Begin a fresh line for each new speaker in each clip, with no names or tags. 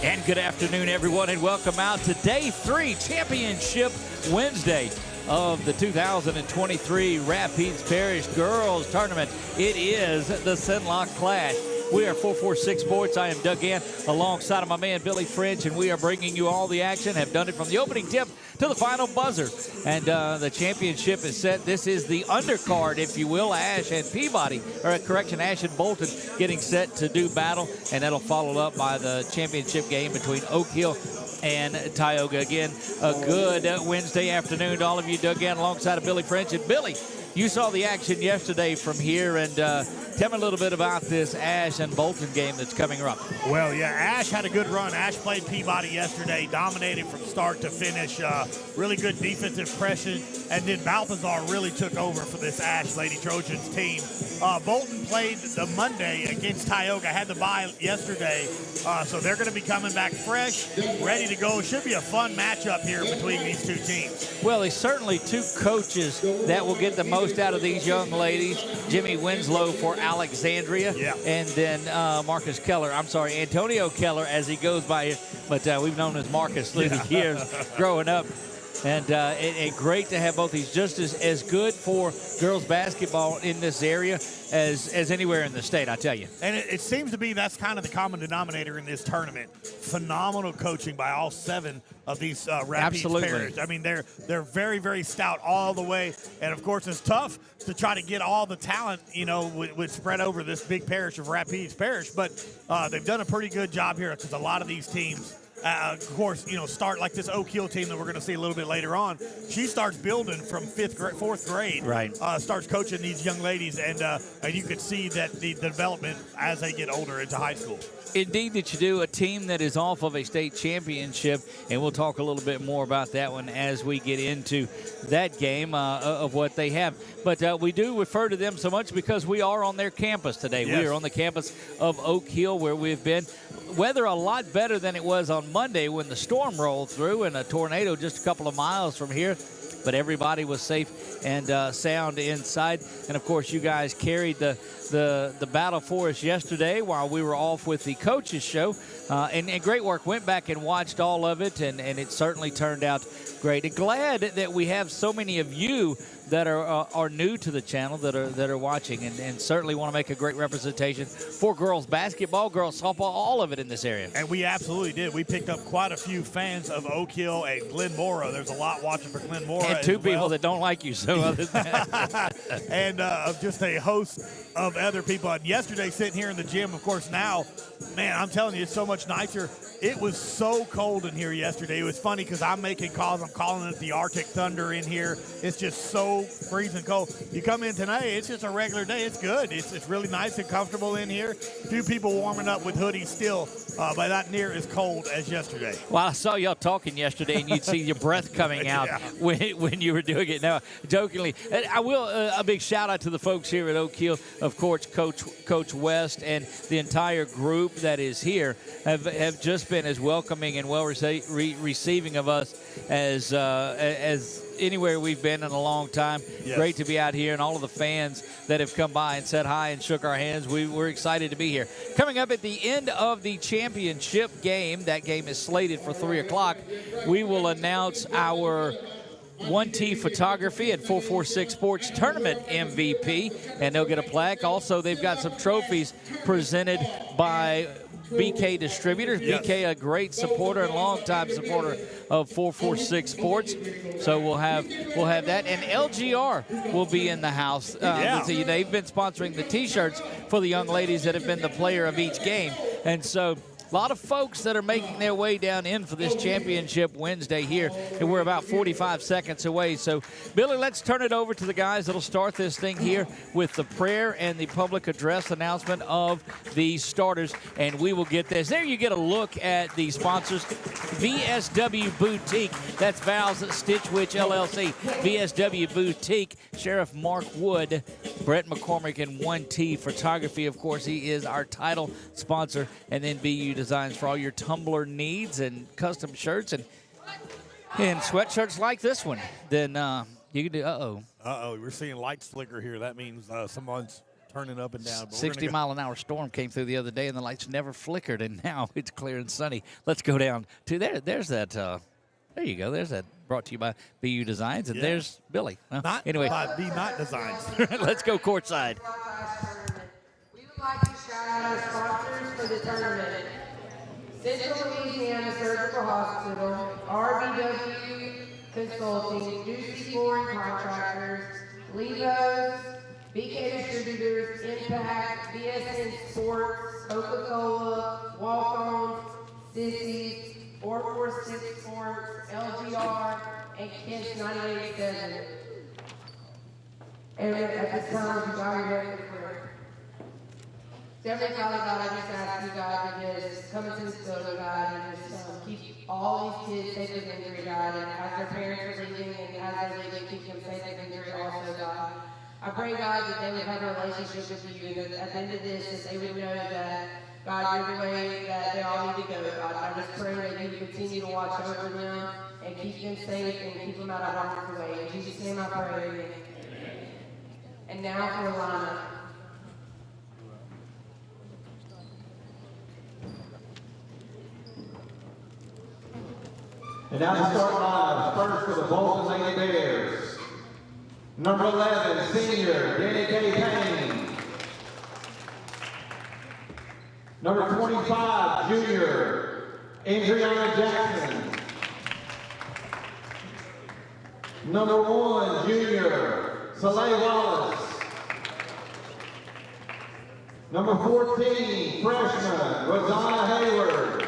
And good afternoon, everyone, and welcome out to Day 3, Championship Wednesday of the 2023 Rapides Parish Girls Tournament. It is the Cenla Clash. We are 446 Sports. I am Doug Gann alongside of my man Billy French, and we are bringing you all the action. Have done it from the opening tip to the final buzzer. And the championship is set. This is the undercard, if you will. Ash and Peabody, or correction, Ash and Bolton getting set to do battle. And that'll follow up by the championship game between Oak Hill and Tioga. Again, a good Wednesday afternoon to all of you. Doug Gann alongside of Billy French. And Billy, you saw the action yesterday from here, and tell me a little bit about this Ash and Bolton game that's coming up.
Well, yeah, Ash had a good run. Ash played Peabody yesterday, dominated from start to finish. Really good defensive pressure, and then Balthazar really took over for this Ash Lady Trojans team. Bolton played the Monday against Tioga, had the bye yesterday, so they're going to be coming back fresh, ready to go. Should be a fun matchup here between these two teams.
Well, there's certainly two coaches that will get the most out of these young ladies. Jimmy Winslow for Alexandria, and then Antonio Keller, as he goes by here, but we've known him as Marcus through the years growing up. And great to have both these, just as good for girls basketball in this area as anywhere in the state, I tell you.
And it seems to be that's kind of the common denominator in this tournament. Phenomenal coaching by all 7 of these Rapides Parish. I mean, they're very, very stout all the way. And, of course, it's tough to try to get all the talent, with spread over this big parish of Rapides Parish. But they've done a pretty good job here because a lot of these teams of course, start like this Oak Hill team that we're going to see a little bit later on. She starts building from fourth grade.
Right.
Starts coaching these young ladies, and you can see that the development as they get older into high school.
Indeed that you do. A team that is off of a state championship, and we'll talk a little bit more about that one as we get into that game of what they have. But we do refer to them so much because we are on their campus today.
Yes.
We are on the campus of Oak Hill, where we've been. Weather a lot better than it was on Monday when the storm rolled through and a tornado just a couple of miles from here. But everybody was safe and sound inside. And, of course, you guys carried the battle for us yesterday while we were off with the coaches show. And great work. Went back and watched all of it, and it certainly turned out great. And glad that we have so many of you that are new to the channel that are watching, and certainly want to make a great representation for girls basketball, girls softball, all of it in this area.
And we absolutely did. We picked up quite a few fans of Oak Hill and Glen Mora. There's a lot watching for Glen Mora.
And two people that don't like you, so other than that.
And just a host of other people. And yesterday, sitting here in the gym, of course, now, man, I'm telling you, it's so much nicer. It was so cold in here yesterday. It was funny because I'm making calls. I'm calling it the Arctic Thunder in here. It's just so freezing cold. You come in tonight, it's just a regular day. It's good. It's really nice and comfortable in here. A few people warming up with hoodies still, but not near as cold as yesterday.
Well, I saw y'all talking yesterday, and you'd see your breath coming out when you were doing it. Now, jokingly, I will a big shout out to the folks here at Oak Hill, of course, Coach West and the entire group that is here have just been as welcoming and well receiving of us as anywhere we've been in a long time.
Yes.
Great to be out here, and all of the fans that have come by and said hi and shook our hands. We're excited to be here. Coming up at the end of the championship game, that game is slated for 3 o'clock, we will announce our 1T Photography and 446 Sports Tournament MVP, and they'll get a plaque. Also, they've got some trophies presented by BK Distributors.
Yes.
BK, a great supporter and longtime supporter of 446 Sports. So we'll have that. And LGR will be in the house. They've been sponsoring the T-shirts for the young ladies that have been the player of each game. And so a lot of folks that are making their way down in for this championship Wednesday here, and we're about 45 seconds away. So, Billy, let's turn it over to the guys that'll start this thing here with the prayer and the public address announcement of the starters, and we will get this. There you get a look at the sponsors. VSW Boutique, that's Val's Stitch Witch LLC. VSW Boutique, Sheriff Mark Wood, Brett McCormick, and 1T Photography. Of course, he is our title sponsor, and then BU Designs for all your tumbler needs and custom shirts and sweatshirts like this one. Then you can do,
we're seeing lights flicker here. That means someone's turning up and down.
60-mile-an-hour storm came through the other day, and the lights never flickered, and now it's clear and sunny. Let's go down to there. There's that. There you go. There's that. Brought to you by BU Designs, and there's Billy.
Anyway, by B Not Designs.
Let's go courtside.
We would like to shout out our sponsors for the tournament: Central Louisiana Surgical Hospital, RBW Consulting, Juicy Flooring Contractors, Levos, BK Distributors, Impact, BSN Sports, Coca-Cola, Walk-On, Sissies, 446 Sports, LGR, and Kids 98.7. And at this time, you guys are ready for prayer. Heavenly Father, God, I just ask you, God, to just come into this building, God, and just keep all these kids safe with injury, God, and as their parents are leaving and as they're leaving, keep them safe with injury also, God. I pray, God, that they would have a relationship with you, and that at the end of this, that they would know that, God, you're the way that they all need to go, God. I just pray that you continue to watch over them and keep them safe and keep them out of harm's way. In Jesus' name I pray, amen. And now for Alana.
And now the start line, first for the Bolton Lady Bears. Number 11, senior, Danny K. Payne. Number 25, junior, Adriana Jackson. Number 1, junior, Soleil Wallace. Number 14, freshman, Rosanna Hayward.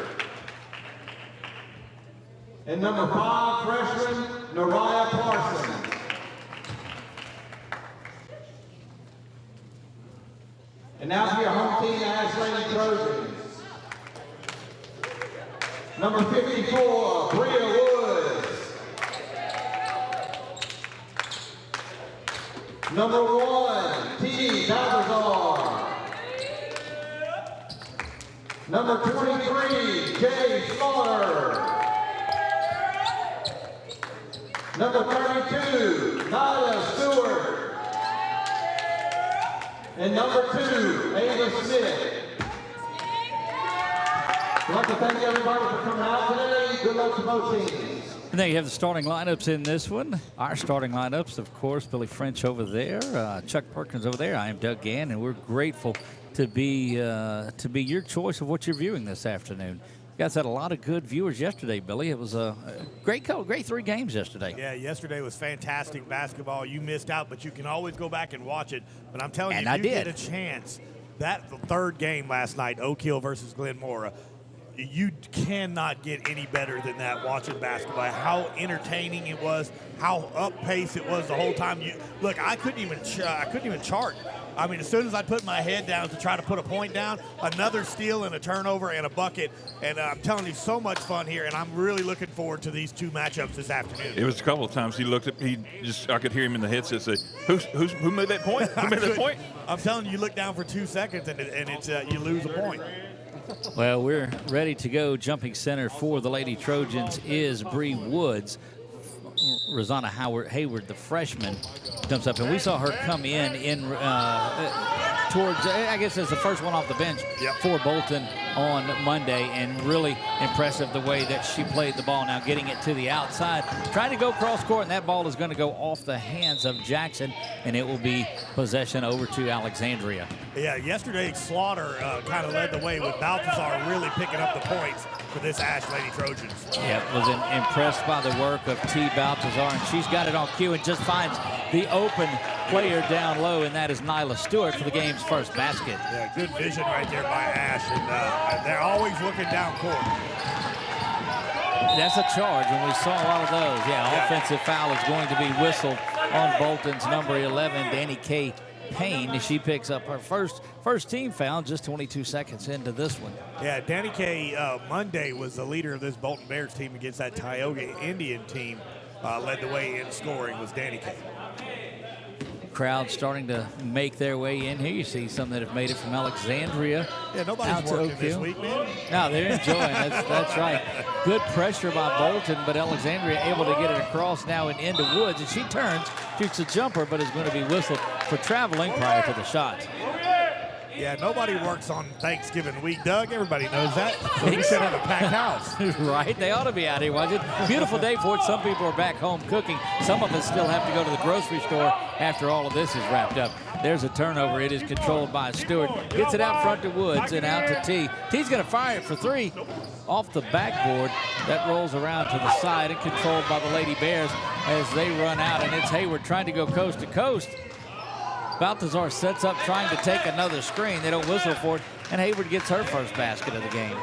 And number 5, freshman, Nariah Parsons. And now for your home team, Ash Lady Trojans. Number 54, Bria Woods. Number 1, T. Balthazar. Number 23, Jay Slaughter. Number 32, Nyla Stewart. And number 2, Ava Smith. I'd like to thank everybody for coming out today. Good luck to both teams.
And there you have the starting lineups in this one. Our starting lineups, of course, Billy French over there, Chuck Perkins over there. I am Doug Gann, and we're grateful to be your choice of what you're viewing this afternoon. You guys had a lot of good viewers yesterday, Billy. It was a great 3 games yesterday.
Yeah, yesterday was fantastic basketball. You missed out, but you can always go back and watch it. But I'm telling you, if you get a chance, that third game last night, Oak Hill versus Glenmora, you cannot get any better than that watching basketball. How entertaining it was, how up-paced it was the whole time. Look, I couldn't even chart. I mean, as soon as I put my head down to try to put a point down, another steal and a turnover and a bucket. And I'm telling you, so much fun here, and I'm really looking forward to these 2 matchups this afternoon.
It was a couple of times he looked at me, I could hear him in the headset say, who made that point? Who made that point?
I'm telling you, you look down for 2 seconds and it's you lose a point.
Well, we're ready to go. Jumping center for the Lady Trojans is Bree Woods. Rosanna Hayward, the freshman, comes up, and we saw her come in towards, I guess, as the first one off the bench for Bolton on Monday, and really impressive the way that she played the ball. Now getting it to the outside, trying to go cross court, and that ball is going to go off the hands of Jackson, and it will be possession over to Alexandria.
Yeah, yesterday Slaughter kind of led the way with Balthazar really picking up the points for this Ash Lady Trojans.
Yeah, was impressed by the work of T. Balthazar, and she's got it on cue and just finds the open player down low, and that is Nyla Stewart for the game's first basket.
Yeah, good vision right there by Ash, and they're always looking down court.
That's a charge, and we saw a lot of those. Yeah, offensive foul is going to be whistled on Bolton's number 11, Danny K. Payne. She picks up her first team foul just 22 seconds into this one.
Yeah, Danny K. Monday was the leader of this Bolton Bears team against that Tioga Indian team. Led the way in scoring was Danny K.
Crowd starting to make their way in here. You see some that have made it from Alexandria.
Yeah, nobody's working this week, man.
No, they're enjoying. That's right. Good pressure by Bolton, but Alexandria able to get it across now and into Woods, and she turns, shoots a jumper, but is going to be whistled for traveling prior to the shot.
Yeah, nobody works on Thanksgiving week, Doug. Everybody knows that. So we should have a packed house.
Right, they ought to be out here watching. Beautiful day for it. Some people are back home cooking. Some of us still have to go to the grocery store after all of this is wrapped up. There's a turnover. It is controlled by Stewart. Gets it out front to Woods and out to T. T's going to fire it for 3 off the backboard. That rolls around to the side and controlled by the Lady Bears as they run out, and it's Hayward trying to go coast to coast. Balthazar sets up trying to take another screen. They don't whistle for it, and Hayward gets her first basket of the game.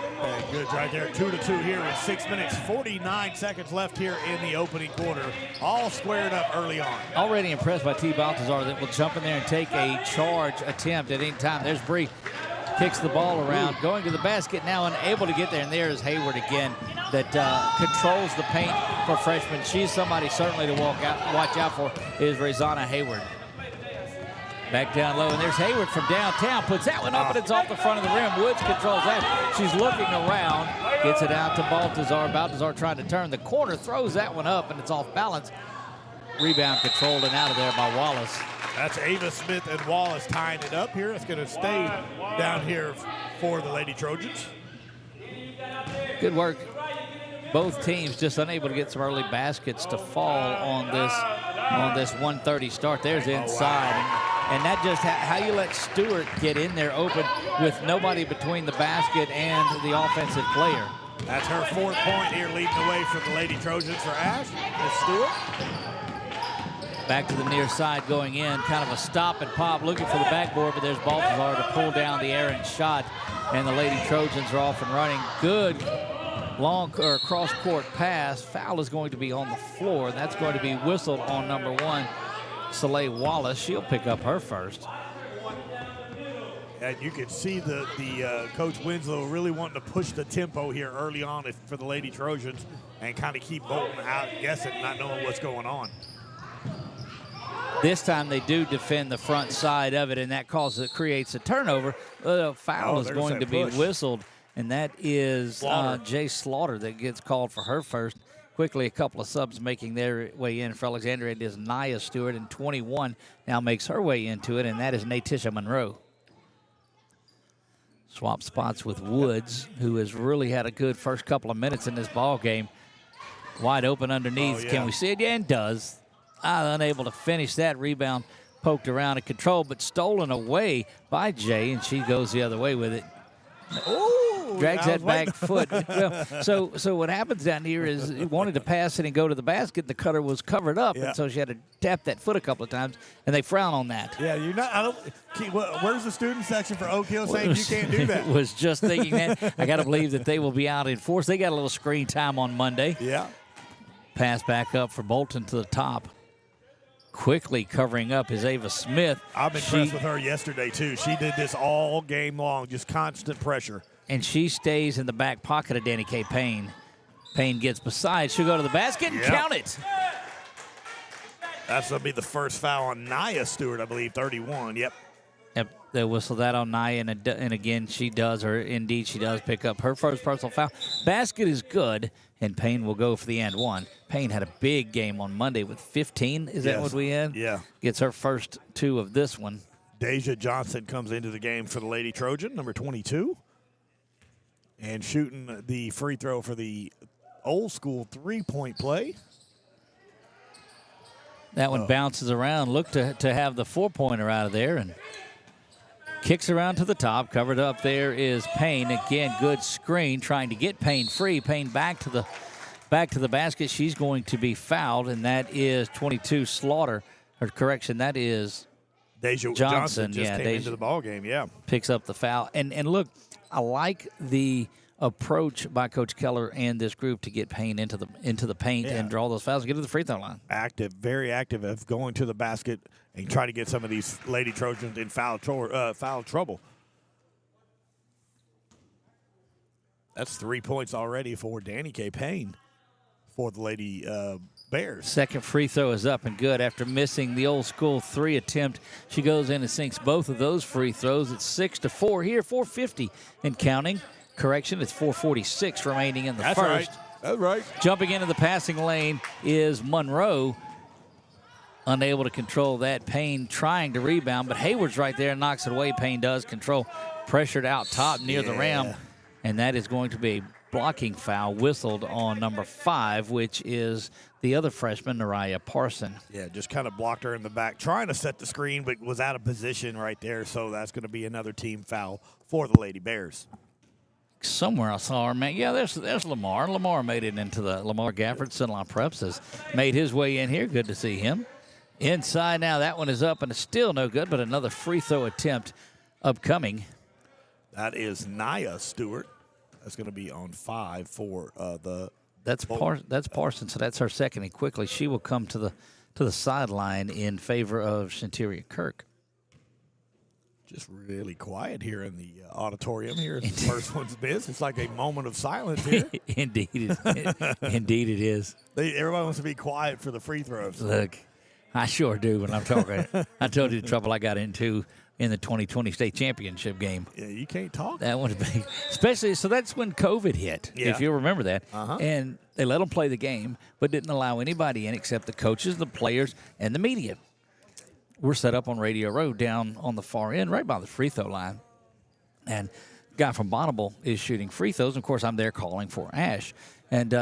Good right there. 2-2 here with 6 minutes, 49 seconds left here in the opening quarter. All squared up early on.
Already impressed by T. Balthazar that will jump in there and take a charge attempt at any time. There's Bree. Kicks the ball around, going to the basket now and able to get there. And there is Hayward again that controls the paint for freshmen. She's somebody certainly to watch out for is Rosanna Hayward. Back down low, and there's Hayward from downtown. Puts that one up, and it's off the front of the rim. Woods controls that. She's looking around. Gets it out to Balthazar. Balthazar trying to turn the corner. Throws that one up, and it's off balance. Rebound controlled and out of there by Wallace.
That's Ava Smith and Wallace tying it up here. It's going to stay down here for the Lady Trojans.
Good work. Both teams just unable to get some early baskets to fall on this 1:30 start. There's inside.
Wow.
And that just how you let Stewart get in there open with nobody between the basket and the offensive player.
That's her 4th point here, leading the way for the Lady Trojans for Ash. Miss Stewart.
Back to the near side going in, kind of a stop and pop, looking for the backboard, but there's Balthazar to pull down the errant shot, and the Lady Trojans are off and running. Good long or cross-court pass. Foul is going to be on the floor, and that's going to be whistled on number 1, Soleil Wallace. She'll pick up her first.
And you can see the Coach Winslow really wanting to push the tempo here early on for the Lady Trojans and kind of keep Bolton out guessing, not knowing what's going on.
This time they do defend the front side of it, and that creates a turnover. The foul is going to be whistled, and that is Jay Slaughter that gets called for her first. Quickly, a couple of subs making their way in for Alexandria. It is Nia Stewart, and 21 now makes her way into it, and that is Natisha Monroe. Swap spots with Woods, who has really had a good first couple of minutes in this ball game. Wide open underneath.
Oh, yeah.
Can we see it? Yeah, and does. Unable to finish that. Rebound poked around and controlled, but stolen away by Jay, and she goes the other way with it.
Ooh,
Drags that back foot. Well, so what happens down here is he wanted to pass it and go to the basket. The cutter was covered up, and so she had to tap that foot a couple of times, and they frown on that.
Yeah, you're not. Where's the student section for Oak Hill saying you can't do that?
Was just thinking that. I got to believe that they will be out in force. They got a little screen time on Monday.
Yeah.
Pass back up for Bolton to the top. Quickly covering up is Ava Smith.
I'm impressed with her yesterday, too. She did this all game long, just constant pressure.
And she stays in the back pocket of Danny K. Payne. Payne gets beside. She'll go to the basket and count it.
That's going to be the first foul on Nia Stewart, I believe, 31. Yep.
They whistle that on Nia, and again, she does pick up her first personal foul. Basket is good, and Payne will go for the and one. Payne had a big game on Monday with 15. Is that what we had?
Yeah.
Gets her first 2 of this one.
Deja Johnson comes into the game for the Lady Trojan, number 22. And shooting the free throw for the old school 3-point play.
That one bounces around. Look to have the 4-pointer out of there, and kicks around to the top. Covered up there is Payne. Again, good screen, trying to get Payne free. Payne back to the basket. She's going to be fouled, and that is 22 Slaughter. Or correction, that is
Deja Johnson just came into the ball game. Yeah,
picks up the foul. And look, I like the approach by Coach Keller and this group to get Payne into the paint and draw those fouls and get to the free throw line.
Active, very active of going to the basket and trying to get some of these Lady Trojans in foul trouble. That's 3 points already for Danny K. Payne for the Lady Bears.
Second free throw is up and good after missing the old school 3 attempt. She goes in and sinks both of those free throws. It's 6-4 here, 4:50 and counting. Correction, it's 4:46 remaining in the first.
Right. That's right.
Jumping into the passing lane is Monroe. Unable to control that. Payne trying to rebound, but Hayward's right there and knocks it away. Payne does control. Pressured out top near the rim, and that is going to be a blocking foul whistled on number 5, which is the other freshman, Nariah Parson.
Yeah, just kind of blocked her in the back, trying to set the screen, but was out of position right there, so that's going to be another team foul for the Lady Bears.
Somewhere I saw her, man. Yeah, there's Lamar. Lamar made it into the Lamar Gafford. Cenla Preps has made his way in here. Good to see him. Inside now, that one is up, and it's still no good, but another free throw attempt upcoming.
That is Nia Stewart. That's going to be on 5 for the.
That's Parson, so that's her second, and quickly she will come to the sideline in favor of Shanteria Kirk.
Just really quiet here in the auditorium here as the first one's missed. It's like a moment of silence here.
Indeed it is.
Everybody wants to be quiet for the free throws.
Look, I sure do when I'm talking. I told you the trouble I got into in the 2020 state championship game.
Yeah, you can't talk.
That one, especially, so that's when COVID hit, if you'll remember that. And they let them play the game, but didn't allow anybody in except the coaches, the players, and the media. We're set up on Radio Row down on the far end, right by the free throw line. And the guy from Bonneville is shooting free throws. Of course, I'm there calling for Ash. And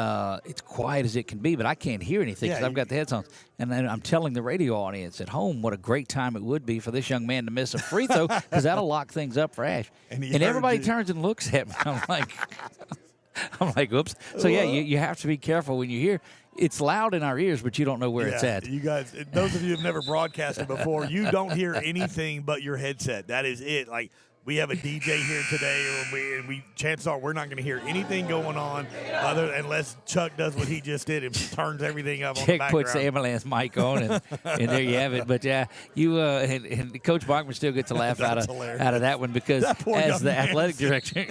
it's quiet as it can be, but I can't hear anything because I've got the headphones. And then I'm telling the radio audience at home what a great time it would be for this young man to miss a free throw because that'll lock things up for Ash. And everybody turns and looks at me. I'm like, oops. So, yeah, you have to be careful when you hear. It's loud in our ears, but you don't know where it's at.
You guys, those of you who have never broadcasted before, you don't hear anything but your headset. That is it. Like, we have a DJ here today, and we chances are we're not going to hear anything going on unless Chuck does what he just did and turns everything up on the
Chuck
background.
puts the ambulance mic on, and there you have it. But yeah, you and Coach Bachman still gets a laugh out of that one because as the athletic director,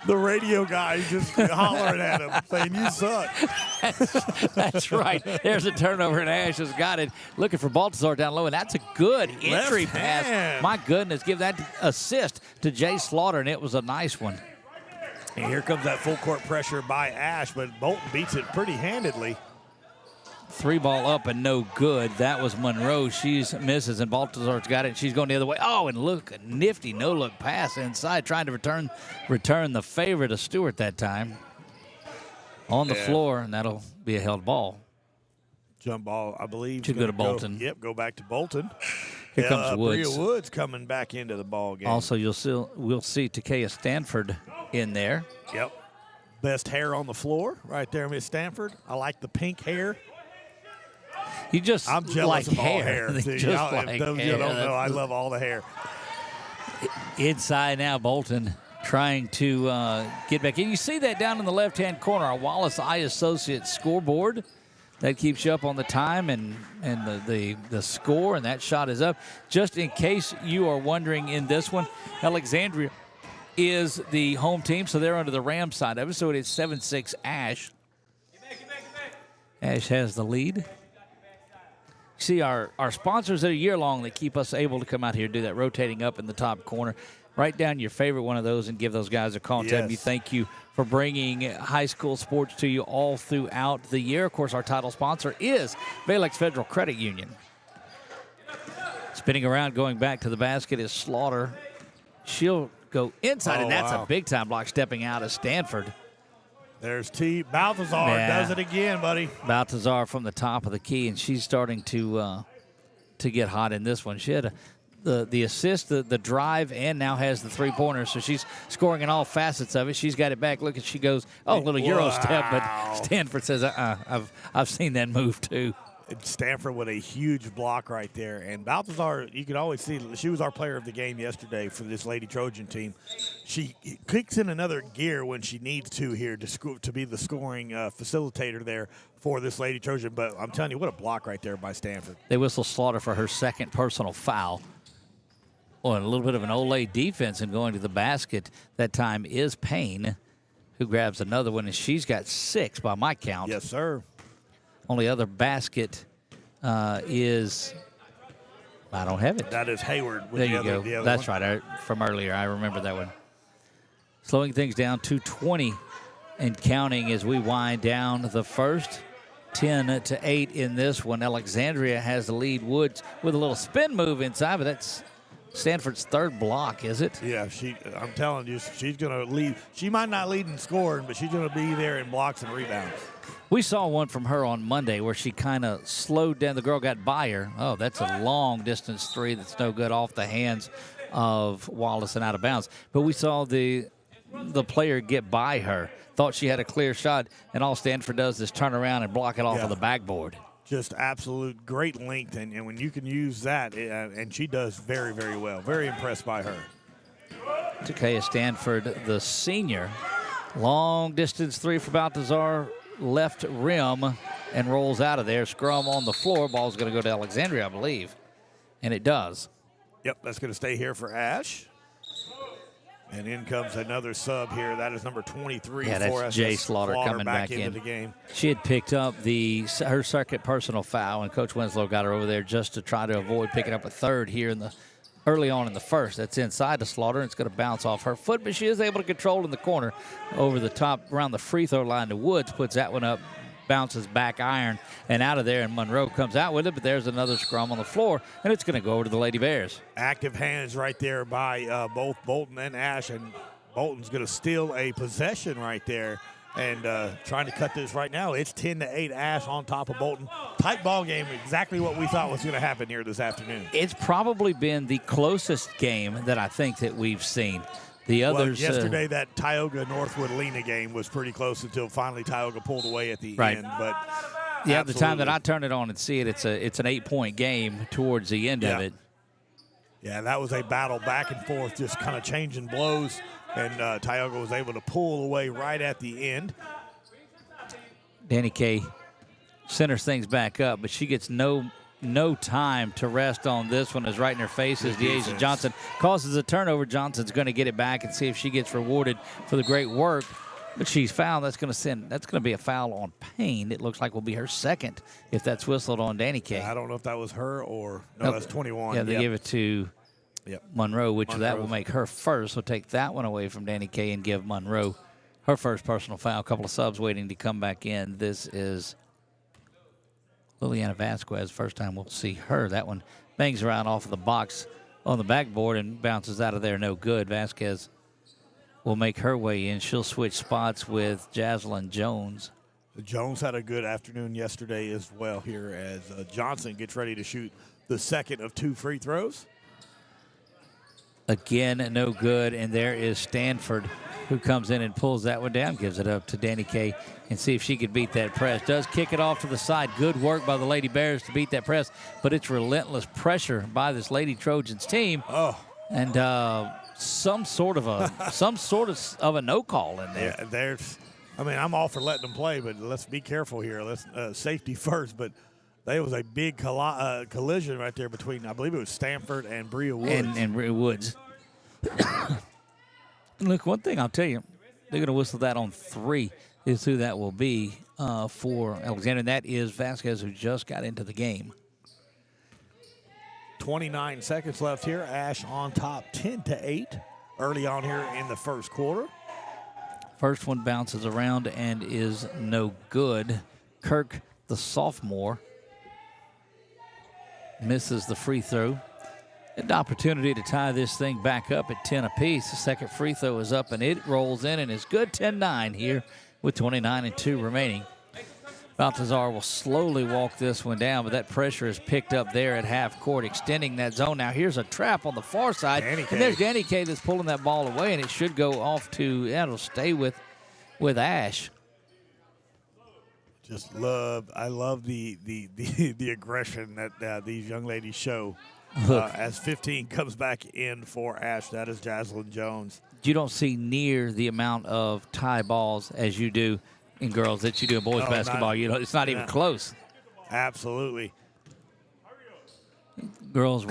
the radio guy just hollering at him saying, "You suck."
that's right. There's a turnover, and Ash has got it, looking for Baltazar down low, and that's a good entry pass. My goodness, give that assist to Jay Slaughter, and it was a nice one.
And here comes that full court pressure by Ash, but Bolton beats it pretty handedly.
3 ball up and no good. That was Monroe. She's misses, and Baltazar's got it, and she's going the other way. Oh, and look, a nifty no-look pass inside, trying to return the favor to Stewart that time. On the floor, and that'll be a held ball.
Jump ball, I believe.
Should go to Bolton.
Go back to Bolton.
Here comes Woods.
Bria Woods coming back into the ball game.
Also, we'll see Takea Stanford in there.
Yep. Best hair on the floor right there, Miss Stanford. I like the pink hair.
I'm
jealous
like
of all
hair.
hair. See,
Just
if
like
those
hair.
you don't know, I love all the hair.
Inside now, Bolton trying to get back in. You see that down in the left-hand corner, our Wallace Eye Associates scoreboard. That keeps you up on the time and the score, and that shot is up. Just in case you are wondering in this one, Alexandria is the home team, so they're under the Rams side of it. So it is 7-6 Ash. Ash has the lead. See, our sponsors that are year-long that keep us able to come out here and do that, rotating up in the top corner. Write down your favorite one of those and give those guys a call and tell them you thank you for bringing high school sports to you all throughout the year. Of course, our title sponsor is Valex Federal Credit Union. Spinning around, going back to the basket is Slaughter. She'll go inside, and that's a big-time block stepping out of Stanford.
There's T. Balthazar does it again, buddy.
Balthazar from the top of the key, and she's starting to get hot in this one. She had the assist, the drive, and now has the three-pointer. So she's scoring in all facets of it. She's got it back. Look, she goes, little Euro step, but Stanford says, I've seen that move too.
Stanford with a huge block right there. And Balthazar, you can always see, she was our player of the game yesterday for this Lady Trojan team. She kicks in another gear when she needs to here to be the scoring facilitator there for this Lady Trojan. But I'm telling you, what a block right there by Stanford.
They whistle Slaughter for her second personal foul. Oh, and a little bit of an Olay defense and going to the basket. That time is Payne, who grabs another one, and she's got 6 by my count.
Yes, sir.
Only other basket is, I don't have it.
That is Hayward.
There you go. That's right. From earlier, I remember that one. Slowing things down to 20 and counting as we wind down the first. 10-8 in this one. Alexandria has the lead. Woods with a little spin move inside, but that's Stanford's third block, is it?
Yeah, I'm telling you, she's going to lead. She might not lead in scoring, but she's going to be there in blocks and rebounds.
We saw one from her on Monday where she kind of slowed down. The girl got by her. Oh, that's a long-distance three that's no good off the hands of Wallace and out of bounds. But we saw the player get by her, thought she had a clear shot, and all Stanford does is turn around and block it off of the backboard.
Just absolute great length, and when you can use that, and she does very, very well. Very impressed by her.
Takea Stanford, the senior. Long-distance three for Balthazar. Left rim and rolls out of there. Scrum on the floor. Ball's going to go to Alexandria, I believe. And it does.
Yep, that's going to stay here for Ash. And in comes another sub here. That is number 23
for
us.
That's Jay Slaughter coming back
into the game.
She had picked up her second personal foul, and Coach Winslow got her over there just to try to avoid picking up a third here early on in the first. That's inside to Slaughter, and it's going to bounce off her foot, but she is able to control in the corner over the top around the free throw line. The Woods puts that one up, bounces back iron, and out of there, and Monroe comes out with it, but there's another scrum on the floor, and it's going to go over to the Lady Bears.
Active hands right there by both Bolton and Ash, and Bolton's going to steal a possession right there. And trying to cut this right now. It's 10-8 Ash on top of Bolton. Tight ball game, exactly what we thought was going to happen here this afternoon.
It's probably been the closest game that I think that we've seen. The others.
Yesterday, that Tioga Northwood Lena game was pretty close until finally Tioga pulled away at the end. But
the time that I turn it on and see it, it's an 8-point game towards the end of it.
Yeah, that was a battle back and forth, just kind of changing blows, and Tioga was able to pull away right at the end.
Danny Kaye centers things back up, but she gets no time to rest on this one. Is right in her face as Deasia Johnson causes a turnover. Johnson's going to get it back and see if she gets rewarded for the great work. But she's fouled. That's going to be a foul on Payne. It looks like will be her second if that's whistled on Danny Kaye.
I don't know if that was her or no, that's 21.
Yeah, they gave it to Monroe, which that will make her first. We'll take that one away from Danny Kaye and give Monroe her first personal foul. A couple of subs waiting to come back in. This is Liliana Vasquez. First time we'll see her. That one bangs around off of the box on the backboard and bounces out of there. No good. Vasquez will make her way in. She'll switch spots with Jaslyn Jones.
Jones had a good afternoon yesterday as well here as Johnson gets ready to shoot the second of 2 free throws.
Again, no good. And there is Stanford, who comes in and pulls that one down, gives it up to Danny Kaye and see if she could beat that press. Does kick it off to the side. Good work by the Lady Bears to beat that press, but it's relentless pressure by this Lady Trojans team.
Oh.
And some sort of a no call in there.
Yeah, I'm all for letting them play, but let's be careful here. Let's safety first. But there was a big collision right there between, I believe it was Stanford and Bria Woods.
And Bria Woods. Look, one thing I'll tell you, they're going to whistle that on 3 is who that will be for Alexander, and that is Vasquez, who just got into the game.
29 seconds left here. Ash on top 10-8 early on here in the first quarter.
First one bounces around and is no good. Kirk, the sophomore, misses the free throw. An opportunity to tie this thing back up at 10 apiece. The second free throw is up, and it rolls in and is good. 10-9 here with 29:2 remaining. Baltazar will slowly walk this one down, but that pressure is picked up there at half court, extending that zone. Now here's a trap on the far side, and there's Danny Kaye that's pulling that ball away, and it should go off to, it'll stay with Ash.
I love the aggression that these young ladies show. As 15 comes back in for Ash, that is Jaslyn Jones.
You don't see near the amount of tie balls as you do in girls that you do in boys basketball. It's not even close.
Absolutely.
Girls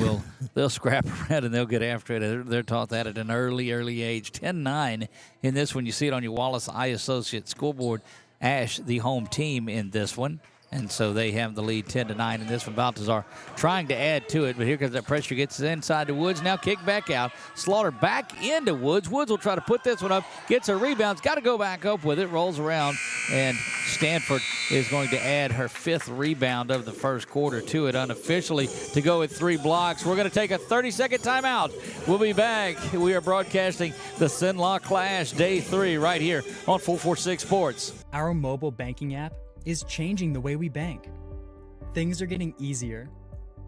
they'll scrap around and they'll get after it. They're taught that at an early age. 10-9 in this one. You see it on your Wallace Eye Associates scoreboard. Ash, the home team in this one. And so they have the lead 10-9 in this one. Baltazar trying to add to it, but here comes that pressure. Gets inside to Woods. Now kick back out. Slaughter back into Woods. Woods will try to put this one up. Gets a rebound. Got to go back up with it. Rolls around. And Stanford is going to add her 5th rebound of the first quarter to it unofficially to go with 3 blocks. We're going to take a 30-second timeout. We'll be back. We are broadcasting the Cenla Clash Day 3 right here on 446 Sports.
Our mobile banking app is changing the way we bank. Things are getting easier,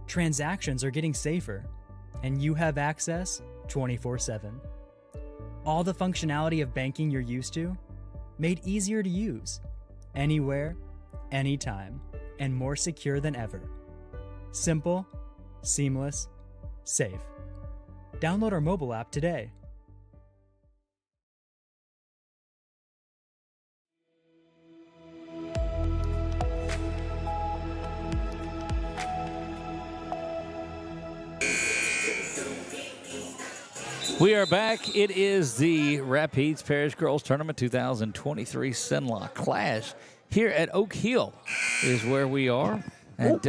transactions are getting safer, and you have access 24/7. All the functionality of banking you're used to, made easier to use, anywhere, anytime, and more secure than ever. Simple, seamless, safe. Download our mobile app today.
We are back. It is the Rapides Parish Girls Tournament 2023 Cenla Clash here at Oak Hill is where we are. And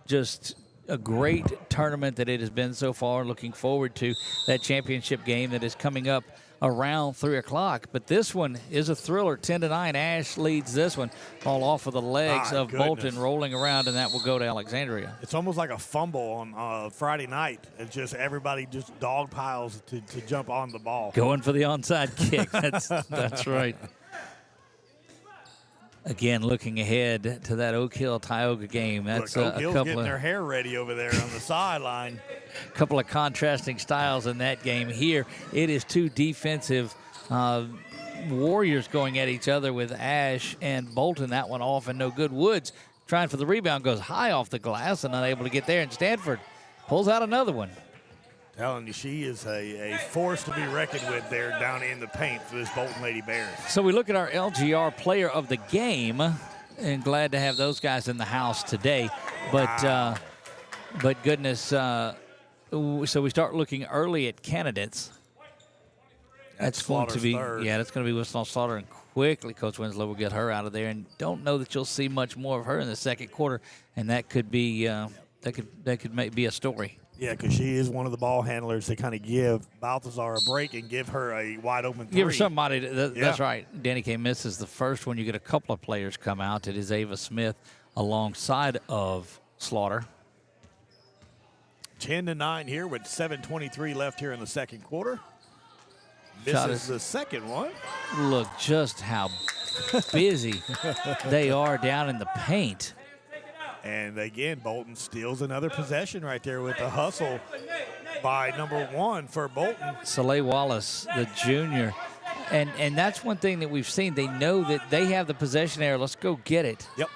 just a great tournament that it has been so far. Looking forward to that championship game that is coming up around 3 o'clock. But this one is a thriller. 10-9. Ash leads this one all off of the legs of Bolton, rolling around, and that will go to Alexandria.
It's almost like a fumble on Friday night. It's just everybody just dog piles to jump on the ball.
Going for the onside kick. That's right. Again, looking ahead to that Oak Hill Tioga game. That's
Oak Hill's getting their hair ready over there on the sideline.
A couple of contrasting styles in that game. Here, it is 2 defensive warriors going at each other with Ash and Bolton. That one off and no good. Woods trying for the rebound, goes high off the glass and unable to get there. And Stanford pulls out another one.
Telling you, she is a force to be reckoned with there down in the paint for this Bolton Lady Bears.
So we look at our LGR player of the game, and glad to have those guys in the house today. But but goodness, so we start looking early at candidates. That's going to be
third.
that's going to be Winslow Slaughter, and quickly Coach Winslow will get her out of there. And don't know that you'll see much more of her in the second quarter, and that could be that could be a story.
Yeah, because she is one of the ball handlers that kind of give Balthazar a break and give her a wide open three.
Give her somebody. That's right. Danny K misses the first one. You get a couple of players come out. It is Ava Smith alongside of Slaughter.
10-9 here with 7:23 left here in the second quarter.
Shot
Misses
is-
the second one.
Look just how busy they are down in the paint.
And again, Bolton steals another possession right there with the hustle by number 1 for Bolton.
Soleil Wallace, the junior. And that's one thing that we've seen. They know that they have the possession there. Let's go get it.
Yep,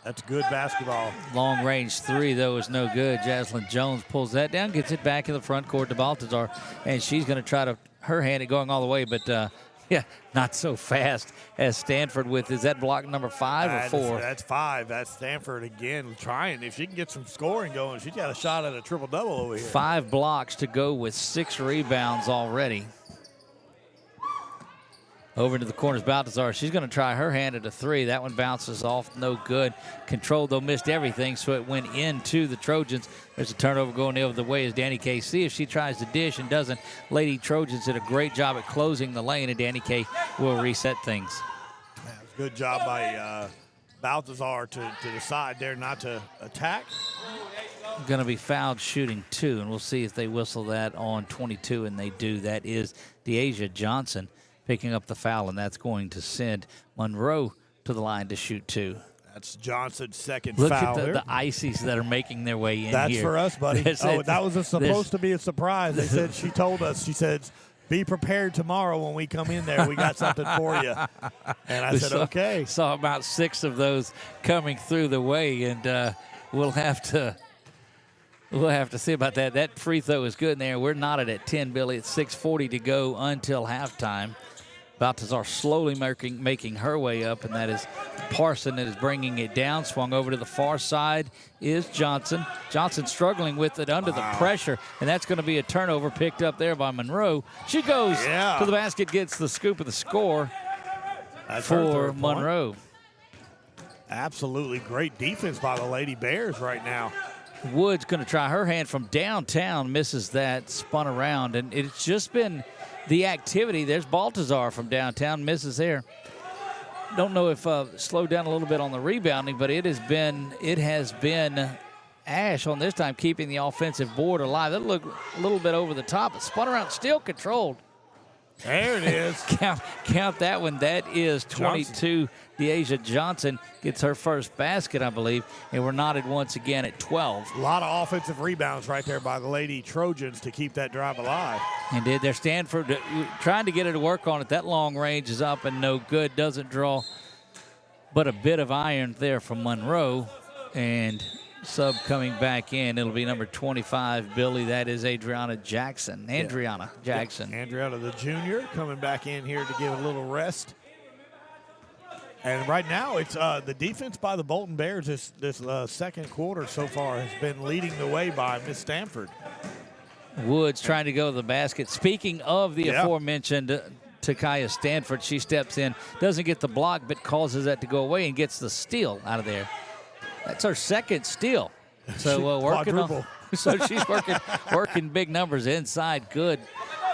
that's good basketball.
Long range three, though, is no good. Jaslyn Jones pulls that down, gets it back in the front court to Baltazar, and she's going to try to her hand it going all the way, but not so fast as Stanford with, is that block number 5 or 4?
That's 5. That's Stanford again trying. If she can get some scoring going, she's got a shot at a triple-double over here.
5 blocks to go with 6 rebounds already. Over into the corners, Baltazar. She's going to try her hand at a 3. That one bounces off, no good. Controlled, though, missed everything, so it went into the Trojans. There's a turnover going the other way as Danny K. See if she tries to dish and doesn't. Lady Trojans did a great job at closing the lane, and Danny K. will reset things.
Good job by Baltazar to decide there not to attack.
Going to be fouled shooting 2, and we'll see if they whistle that on 22, and they do. That is Deasia Johnson picking up the foul, and that's going to send Monroe to the line to shoot 2.
That's Johnson's second
Look
foul.
at
There.
the ices that are making their way in
That's
here.
for us, buddy. That was supposed to be a surprise. They said, she told us, she said, be prepared tomorrow when we come in there. We got something for you. And I said, okay.
Saw about 6 of those coming through the way, and we'll have to see about that. That free throw is good in there. We're knotted at 10, Billy. It's 6:40 to go until halftime. Baltazar slowly making her way up, and that is Parson that is bringing it down. Swung over to the far side is Johnson. Johnson struggling with it under the pressure, and that's going to be a turnover picked up there by Monroe. She goes to the basket, gets the scoop of the score for Monroe.
Absolutely great defense by the Lady Bears right now.
Wood's going to try her hand from downtown, misses that, spun around, and it's just been the activity. There's Baltazar from downtown, misses there. Don't know if slowed down a little bit on the rebounding, but it has been Ash on this time keeping the offensive board alive. That looked a little bit over the top, but spun around, still controlled.
There it is.
Count that one. That is 22. Deasia Johnson gets her first basket, I believe, and we're knotted once again at 12.
A lot of offensive rebounds right there by the Lady Trojans to keep that drive alive.
And did their Stanford trying to get her to work on it. That long range is up and no good. Doesn't draw, but a bit of iron there from Monroe. And sub coming back in. It'll be number 25, Billy. That is Adriana Jackson. Adriana Jackson.
Adriana, the junior, coming back in here to give a little rest. And right now, it's the defense by the Bolton Bears this second quarter so far has been leading the way by Miss Stanford.
Woods trying to go to the basket. Speaking of the aforementioned Takaya Stanford, she steps in, doesn't get the block, but causes that to go away and gets the steal out of there. That's her second steal. So working on, so she's working big numbers inside. Good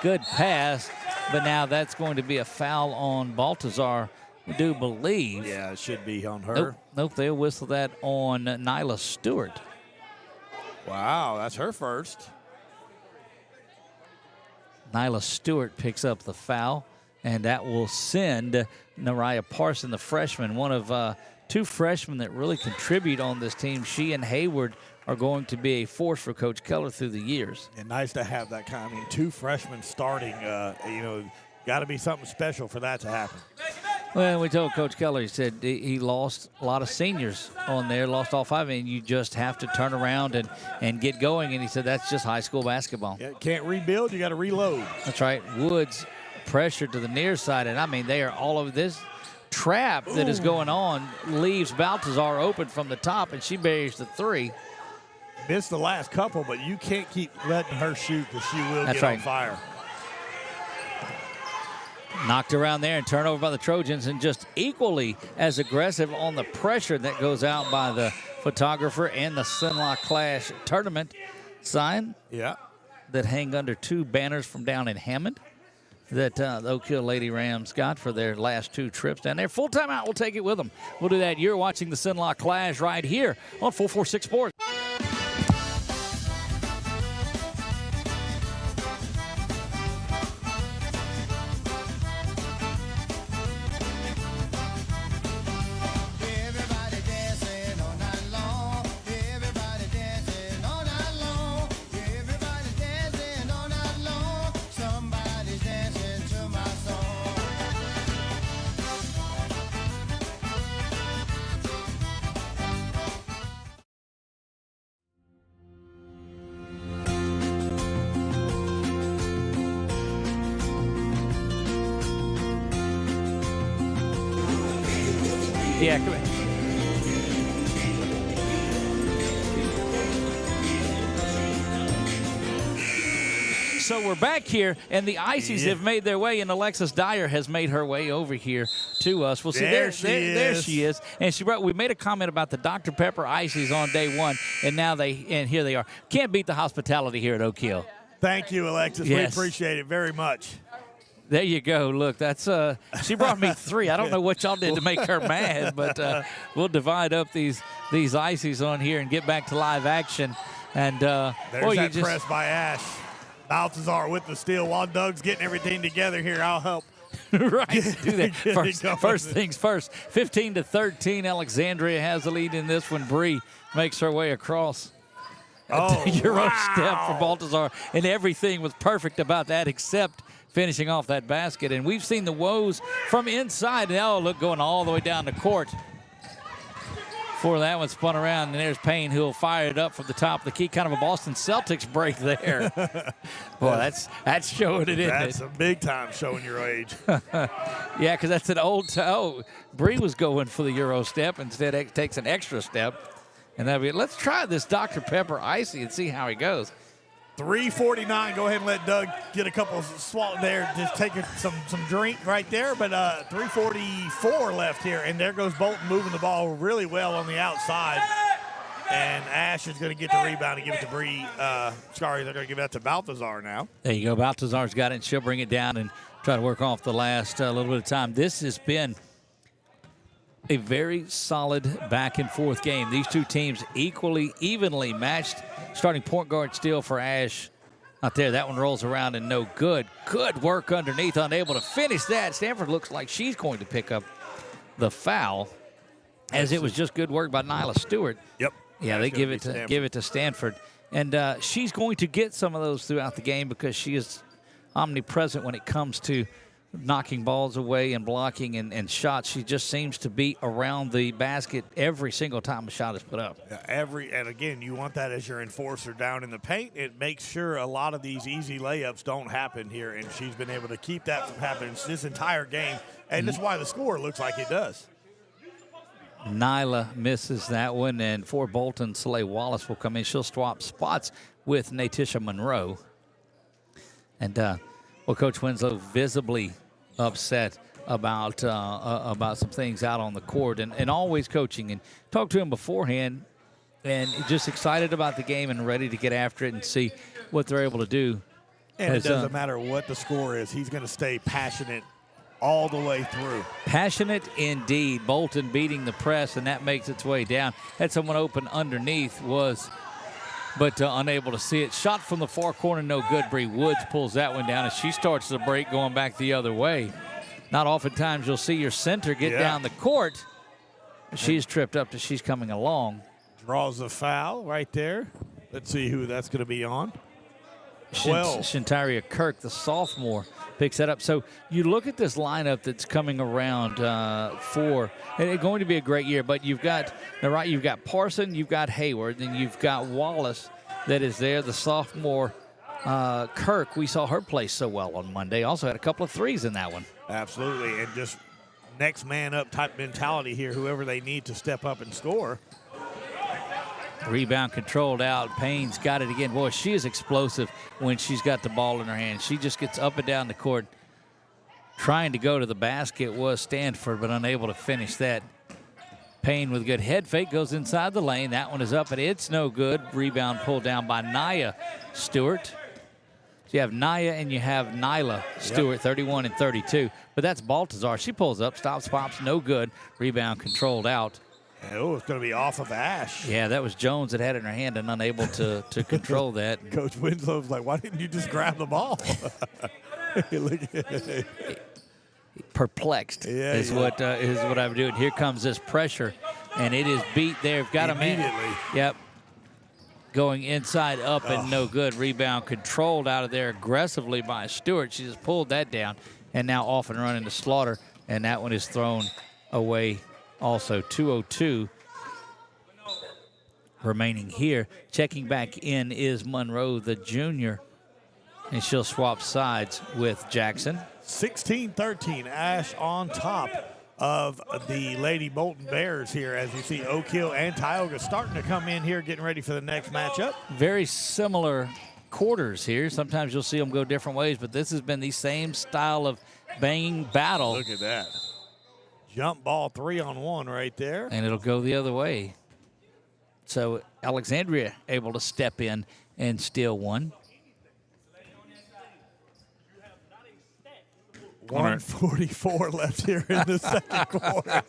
pass, but now that's going to be a foul on Baltazar. We do believe.
Yeah, it should be on her.
Nope, they'll whistle that on Nyla Stewart.
Wow, that's her first.
Nyla Stewart picks up the foul, and that will send Nariah Parson, the freshman, one of 2 freshmen that really contribute on this team. She and Hayward are going to be a force for Coach Keller through the years.
And nice to have that kind. I mean, 2 freshmen starting, got to be something special for that to happen.
Well, we told Coach Keller, he said he lost a lot of seniors on there, lost all 5, and you just have to turn around and get going. And he said that's just high school basketball.
Yeah, can't rebuild, you got to reload.
That's right. Woods pressure to the near side, and I mean they are all over this trap that is going on. Leaves Baltazar open from the top, and she buries the 3.
Missed the last couple, but you can't keep letting her shoot because she will
That's
get
right.
on fire.
Knocked around there and turnover by the Trojans, and just equally as aggressive on the pressure that goes out by the photographer and the Cenla Clash tournament sign
Yeah.
that hang under 2 banners from down in Hammond that the Oak Hill Lady Rams got for their last 2 trips down there. Full time out, we'll take it with them. We'll do that. You're watching the Cenla Clash right here on 446 Sports.
Everybody dancing all night long. Everybody dancing all night long. Everybody dancing all night long. Somebody's dancing to my song.
Yeah, come on. So we're back here, and the Ices have made their way, and Alexis Dyer has made her way over here to us. We'll see.
There
There
she
she is. And we made a comment about the Dr. Pepper Ices on day 1, and here they are. Can't beat the hospitality here at Oak Hill.
Thank you, Alexis.
Yes.
We appreciate it very much.
There you go. Look, that's she brought me 3. I don't know what y'all did to make her mad, but we'll divide up these Ices on here and get back to live action. And
There's
boy,
that press by Ash. Baltazar with the steal while Doug's getting everything together here. I'll help.
right, do that.
Get it
First,
going.
first things first. 15-13, Alexandria has the lead in this one. Bree makes her way across.
Oh,
Euro
wow.
step for Baltazar, and everything was perfect about that except finishing off that basket. And we've seen the woes from inside. Now look, going all the way down the court. Before that one spun around, and there's Payne who'll fire it up from the top of the key. Kind of a Boston Celtics break there. Boy, that's showing it, isn't
That's
it?
a big time showing your age.
Yeah, because that's an old. Bree was going for the Euro step. Instead, it takes an extra step. And that'll be it. Let's try this Dr. Pepper Icy and see how he goes.
3:49. Go ahead and let Doug get a couple swallow there. Just take some drink right there. But 3:44 left here, and there goes Bolton moving the ball really well on the outside. And Ash is going to get the rebound and give it to Bree. Sorry, they're going to give that to Baltazar now.
There you go. Baltazar's got it, and she'll bring it down and try to work off the last little bit of time. This has been a very solid back-and-forth game. These two teams evenly matched. Starting point guard steal for Ash out there. That one rolls around and no good. Good work underneath, unable to finish that. Stanford looks like she's going to pick up the foul, as it was just good work by Nyla Stewart.
Yep.
Yeah, they give it to Stanford. And she's going to get some of those throughout the game because she is omnipresent when it comes to knocking balls away and blocking and shots. She just seems to be around the basket every single time a shot is put up.
And again, you want that as your enforcer down in the paint. It makes sure a lot of these easy layups don't happen here, and she's been able to keep that from happening this entire game, and that's why the score looks like it does.
Nyla misses that one, and for Bolton, Soleil Wallace will come in. She'll swap spots with Natisha Monroe. And, Coach Winslow visibly upset about some things out on the court, and always coaching. And talked to him beforehand, and just excited about the game and ready to get after it and see what they're able to do.
And it doesn't matter what the score is. He's going to stay passionate all the way through.
Passionate indeed. Bolton beating the press, and that makes its way down. Had someone open underneath, but unable to see it. Shot from the far corner, no good. Bree Woods pulls that one down, and she starts the break going back the other way. Not oftentimes you'll see your center get down the court. She's tripped up as she's coming along.
Draws a foul right there. Let's see who that's going to be on.
Shintaria Kirk, the sophomore, picks that up. So you look at this lineup that's coming around and it's going to be a great year. But you've got Parson, you've got Hayward, and you've got Wallace that is there, the sophomore. Kirk, we saw her play so well on Monday. Also had a couple of threes in that one.
Absolutely, and just next man up type mentality here, whoever they need to step up and score.
Rebound controlled out. Payne's got it again. Boy, she is explosive when she's got the ball in her hand. She just gets up and down the court. Trying to go to the basket was Stanford, but unable to finish that. Payne with a good head fake goes inside the lane. That one is up, and it's no good. Rebound pulled down by Nia Stewart. So you have Nia and you have Nyla Stewart, 31 and 32. But that's Baltazar. She pulls up, stops, pops, no good. Rebound controlled out.
Oh, it's going to be off of Ash.
Yeah, that was Jones that had it in her hand and unable to control that.
Coach Winslow's like, why didn't you just grab the ball?
Perplexed is what I'm doing. Here comes this pressure, and it is beat there. We've got a man.
Immediately.
Yep. Going inside up and no good. Rebound controlled out of there aggressively by Stewart. She just pulled that down, and now off and running to Slaughter, and that one is thrown away. Also 2:02 remaining here. Checking back in is Monroe, the junior, and she'll swap sides with Jackson.
16-13, Ash on top of the Lady Bolton Bears here, as you see Oak Hill and Tioga starting to come in here, getting ready for the next matchup.
Very similar quarters here. Sometimes you'll see them go different ways, but this has been the same style of banging battle.
Look at that. Jump ball 3-on-1 right there.
And it'll go the other way. So Alexandria able to step in and steal one.
1:44 left here in the second quarter.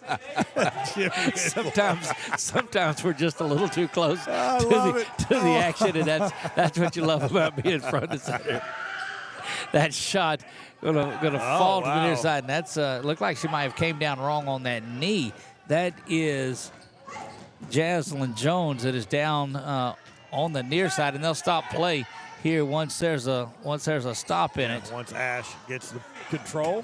Sometimes we're just a little too close to the action, and that's what you love about being front and center. That shot gonna fall to the near side, and that's looked like she might have came down wrong on that knee. That is Jaslyn Jones that is down on the near side, and they'll stop play here once there's a stop in it.
Once Ash gets the control.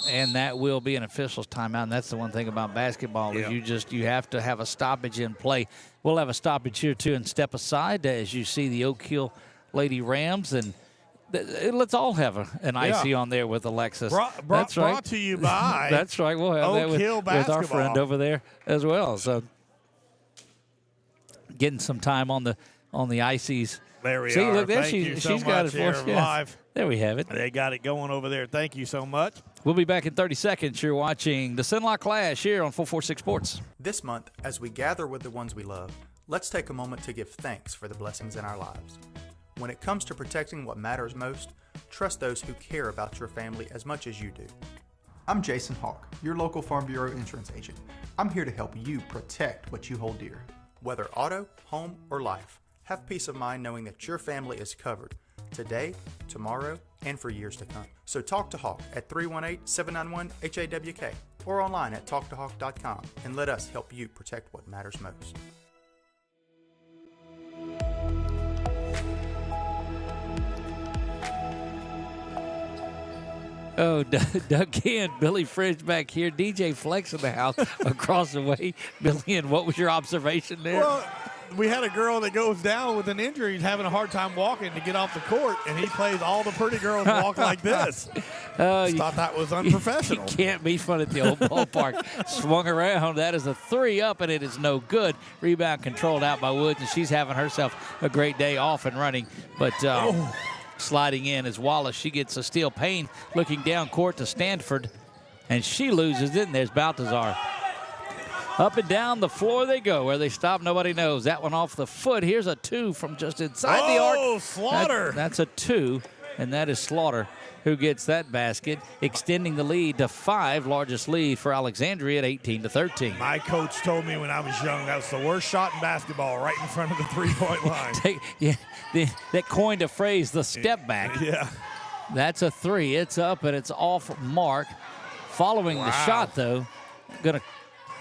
And that will be an official's timeout. And that's the one thing about basketball is you have to have a stoppage in play. We'll have a stoppage here too and step aside as you see the Oak Hill Lady Rams, and let's all have an IC on there with Alexis. That's right.
Brought to you by
that's right. We'll have
Oak Hill
that with our friend over there as well. So getting some time on the ICs.
There we
See,
are.
look there.
Thank you so
she's got
much
it for us.
here live.
There we have it.
They got it going over there. Thank you so much.
We'll be back in 30 seconds. You're watching the Cenla Clash here on 446 Sports.
This month, as we gather with the ones we love, let's take a moment to give thanks for the blessings in our lives. When it comes to protecting what matters most, trust those who care about your family as much as you do.
I'm Jason Hawk, your local Farm Bureau insurance agent. I'm here to help you protect what you hold dear.
Whether auto, home, or life, have peace of mind knowing that your family is covered today, tomorrow, and for years to come. So talk to Hawk at 318-791-HAWK or online at talktohawk.com and let us help you protect what matters most.
Oh, Doug and Billy Fridge back here. DJ Flex in the house across the way. Billy, and what was your observation there?
Well, we had a girl that goes down with an injury. He's having a hard time walking to get off the court, and he plays all the pretty girls walk like this. Thought that was unprofessional.
You can't be fun at the old ballpark. Swung around. That is a 3 up, and it is no good. Rebound controlled out by Woods, and she's having herself a great day off and running. But sliding in is Wallace. She gets a steal. Payne looking down court to Stanford, and she loses it, and there's Baltazar. Up and down the floor they go. Where they stop, nobody knows. That one off the foot. Here's a 2 from just inside the arc.
Oh, Slaughter.
That's a 2, and that is Slaughter who gets that basket, extending the lead to 5, largest lead for Alexandria at 18-13.
My coach told me when I was young that was the worst shot in basketball, right in front of the three-point line.
That coined a phrase, the step back.
Yeah.
That's a 3. It's up, and it's off mark. Following the shot, though, going to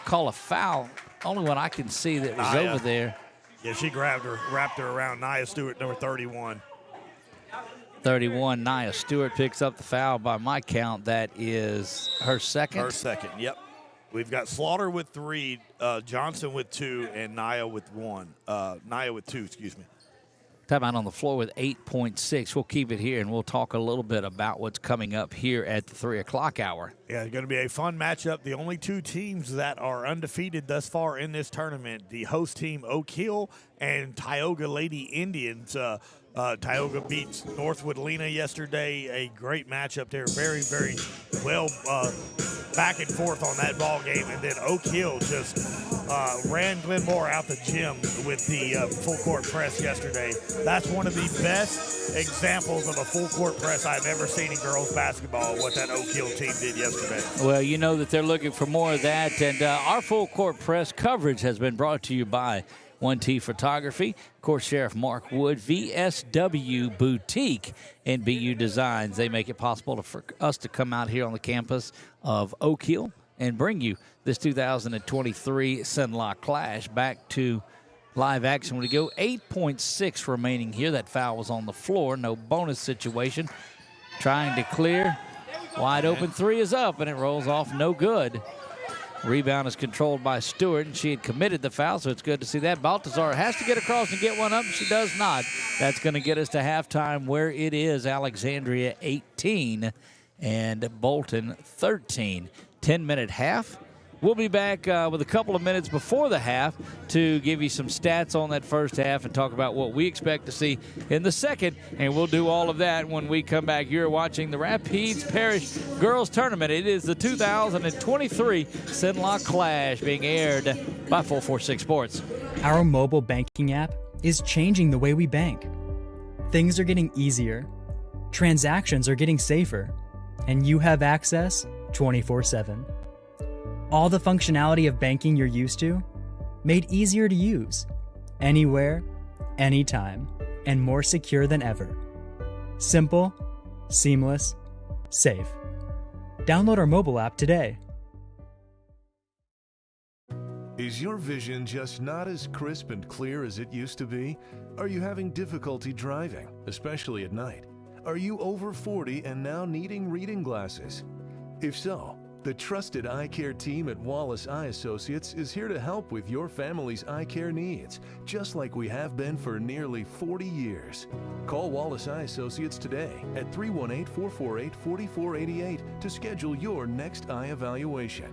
call a foul. Only one I can see that was over there.
Yeah, she wrapped her around Nia Stewart, number 31.
31. Nia Stewart picks up the foul. By my count, that is her second.
Her second, yep. We've got Slaughter with 3, Johnson with 2, and Nia with 1. Nia with 2, excuse me.
Timeout on the floor with 8.6. We'll keep it here, and we'll talk a little bit about what's coming up here at the 3 o'clock hour.
Yeah, it's going to be a fun matchup. The only 2 teams that are undefeated thus far in this tournament, the host team Oak Hill and Tioga Lady Indians. Tioga beats Northwood Lena yesterday. A great matchup there. Very, very well back and forth on that ball game. And then Oak Hill just ran Glenmore out the gym with the full court press yesterday. That's one of the best examples of a full court press I've ever seen in girls basketball, what that Oak Hill team did yesterday.
Well, you know that they're looking for more of that. And our full court press coverage has been brought to you by 1T Photography, of course, Sheriff Mark Wood, VSW Boutique, and BU Designs. They make it possible for us to come out here on the campus of Oak Hill and bring you this 2023 Cenla Clash back to live action. We go 8.6 remaining here. That foul was on the floor. No bonus situation. Trying to clear. Wide open 3 is up, and it rolls off no good. Rebound is controlled by Stewart, and she had committed the foul, so it's good to see that. Baltazar has to get across and get one up, and she does not. That's going to get us to halftime, where it is Alexandria 18 and Bolton 13. 10-minute half. We'll be back with a couple of minutes before the half to give you some stats on that first half and talk about what we expect to see in the second. And we'll do all of that when we come back. You're watching the Rapides Parish Girls Tournament. It is the 2023 Cenla Clash being aired by 446 Sports.
Our mobile banking app is changing the way we bank. Things are getting easier, transactions are getting safer, and you have access 24/7. All the functionality of banking you're used to, made easier to use, anywhere, anytime, and more secure than ever. Simple, seamless, safe. Download our mobile app today.
Is your vision just not as crisp and clear as it used to be? Are you having difficulty driving, especially at night? Are you over 40 and now needing reading glasses? If so, the trusted eye care team at Wallace Eye Associates is here to help with your family's eye care needs, just like we have been for nearly 40 years. Call Wallace Eye Associates today at 318-448-4488 to schedule your next eye evaluation.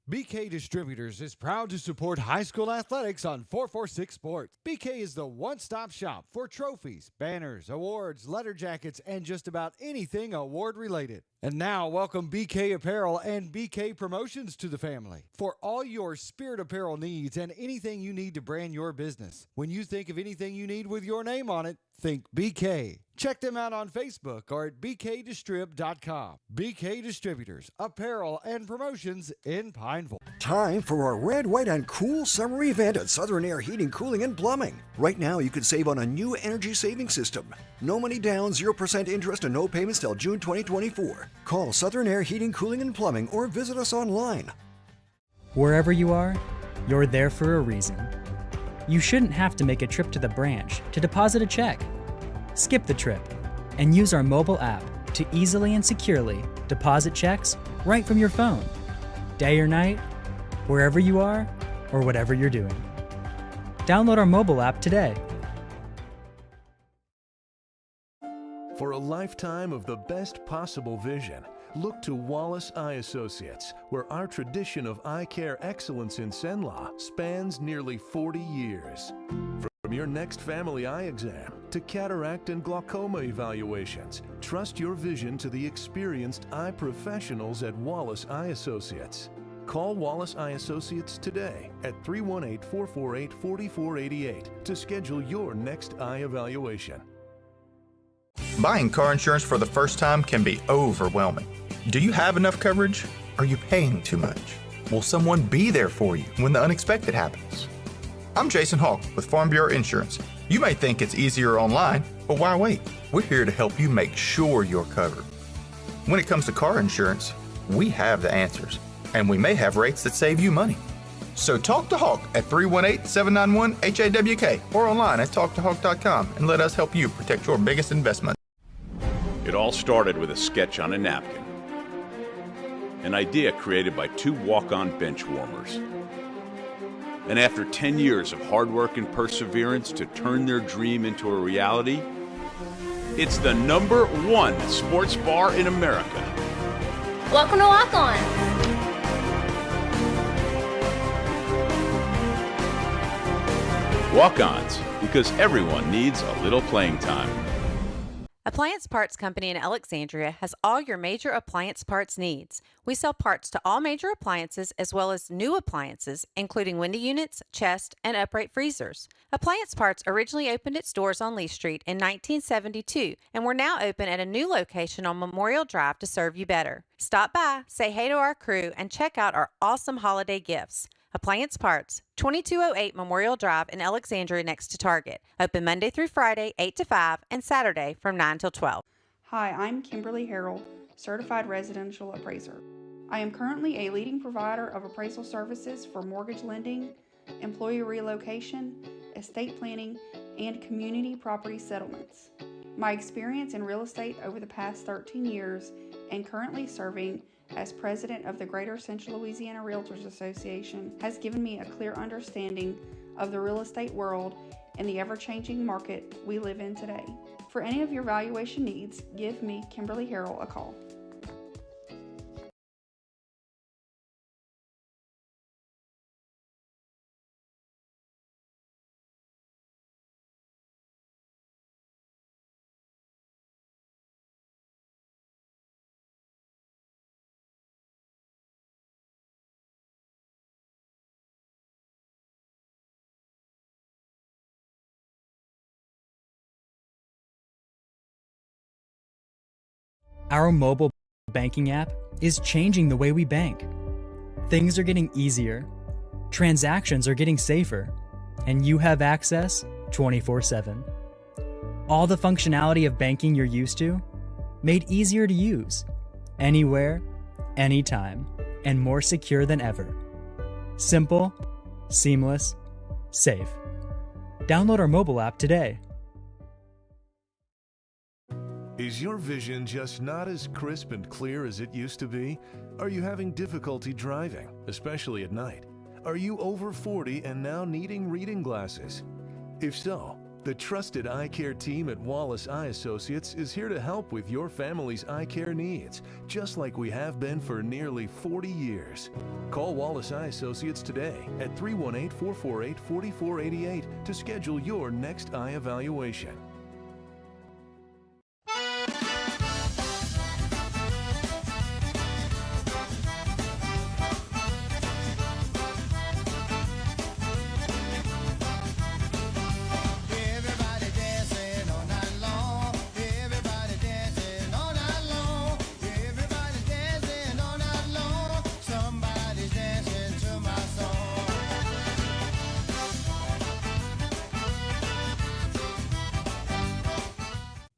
BK Distributors is proud to support high school athletics on 446 Sports. BK is the one-stop shop for trophies, banners, awards, letter jackets, and just about anything award-related. And now, welcome BK Apparel and BK Promotions to the family for all your spirit apparel needs and anything you need to brand your business. When you think of anything you need with your name on it, think BK. Check them out on Facebook or at bkdistrib.com. BK Distributors, apparel and promotions in Pineville.
Time for our red, white, and cool summer event at Southern Air Heating, Cooling, and Plumbing. Right now, you can save on a new energy saving system. No money down, 0% interest, and no payments till June 2024. Call Southern Air Heating, Cooling, and Plumbing or visit us online.
Wherever you are, you're there for a reason. You shouldn't have to make a trip to the branch to deposit a check. Skip the trip and use our mobile app to easily and securely deposit checks right from your phone. Day or night, wherever you are, or whatever you're doing. Download our mobile app today.
For a lifetime of the best possible vision, look to Wallace Eye Associates, where our tradition of eye care excellence in Cenla spans nearly 40 years. From your next family eye exam to cataract and glaucoma evaluations, trust your vision to the experienced eye professionals at Wallace Eye Associates. Call Wallace Eye Associates today at 318-448-4488 to schedule your next eye evaluation.
Buying car insurance for the first time can be overwhelming. Do you have enough coverage? Are you paying too much? Will someone be there for you when the unexpected happens? I'm Jason Hawk with Farm Bureau Insurance. You may think it's easier online, but why wait? We're here to help you make sure you're covered. When it comes to car insurance, we have the answers, and we may have rates that save you money. So talk to Hawk at 318-791-HAWK or online at talktohawk.com and let us help you protect your biggest investment.
It all started with a sketch on a napkin. An idea created by two walk-on bench warmers. And after 10 years of hard work and perseverance to turn their dream into a reality, it's the #1 sports bar in America.
Welcome to Walk On.
Walk-ons, because everyone needs a little playing time.
Appliance Parts Company in Alexandria has all your major appliance parts needs. We sell parts to all major appliances as well as new appliances, including window units, chest, and upright freezers. Appliance Parts originally opened its doors on Lee Street in 1972, and we're now open at a new location on Memorial Drive to serve you better. Stop by, say hey to our crew, and check out our awesome holiday gifts. Appliance Parts, 2208 Memorial Drive in Alexandria next to Target. Open Monday through Friday, 8 to 5, and Saturday from 9 till 12.
Hi, I'm Kimberly Harrell, Certified Residential Appraiser. I am currently a leading provider of appraisal services for mortgage lending, employee relocation, estate planning, and community property settlements. My experience in real estate over the past 13 years and currently serving as president of the Greater Central Louisiana Realtors Association has given me a clear understanding of the real estate world and the ever-changing market we live in today. For any of your valuation needs, give me, Kimberly Harrell, a call.
Our mobile banking app is changing the way we bank. Things are getting easier, transactions are getting safer, and you have access 24/7. All the functionality of banking you're used to, made easier to use, anywhere, anytime, and more secure than ever. Simple, seamless, safe. Download our mobile app today.
Is your vision just not as crisp and clear as it used to be? Are you having difficulty driving, especially at night? Are you over 40 and now needing reading glasses? If so, the trusted eye care team at Wallace Eye Associates is here to help with your family's eye care needs, just like we have been for nearly 40 years. Call Wallace Eye Associates today at 318-448-4488 to schedule your next eye evaluation.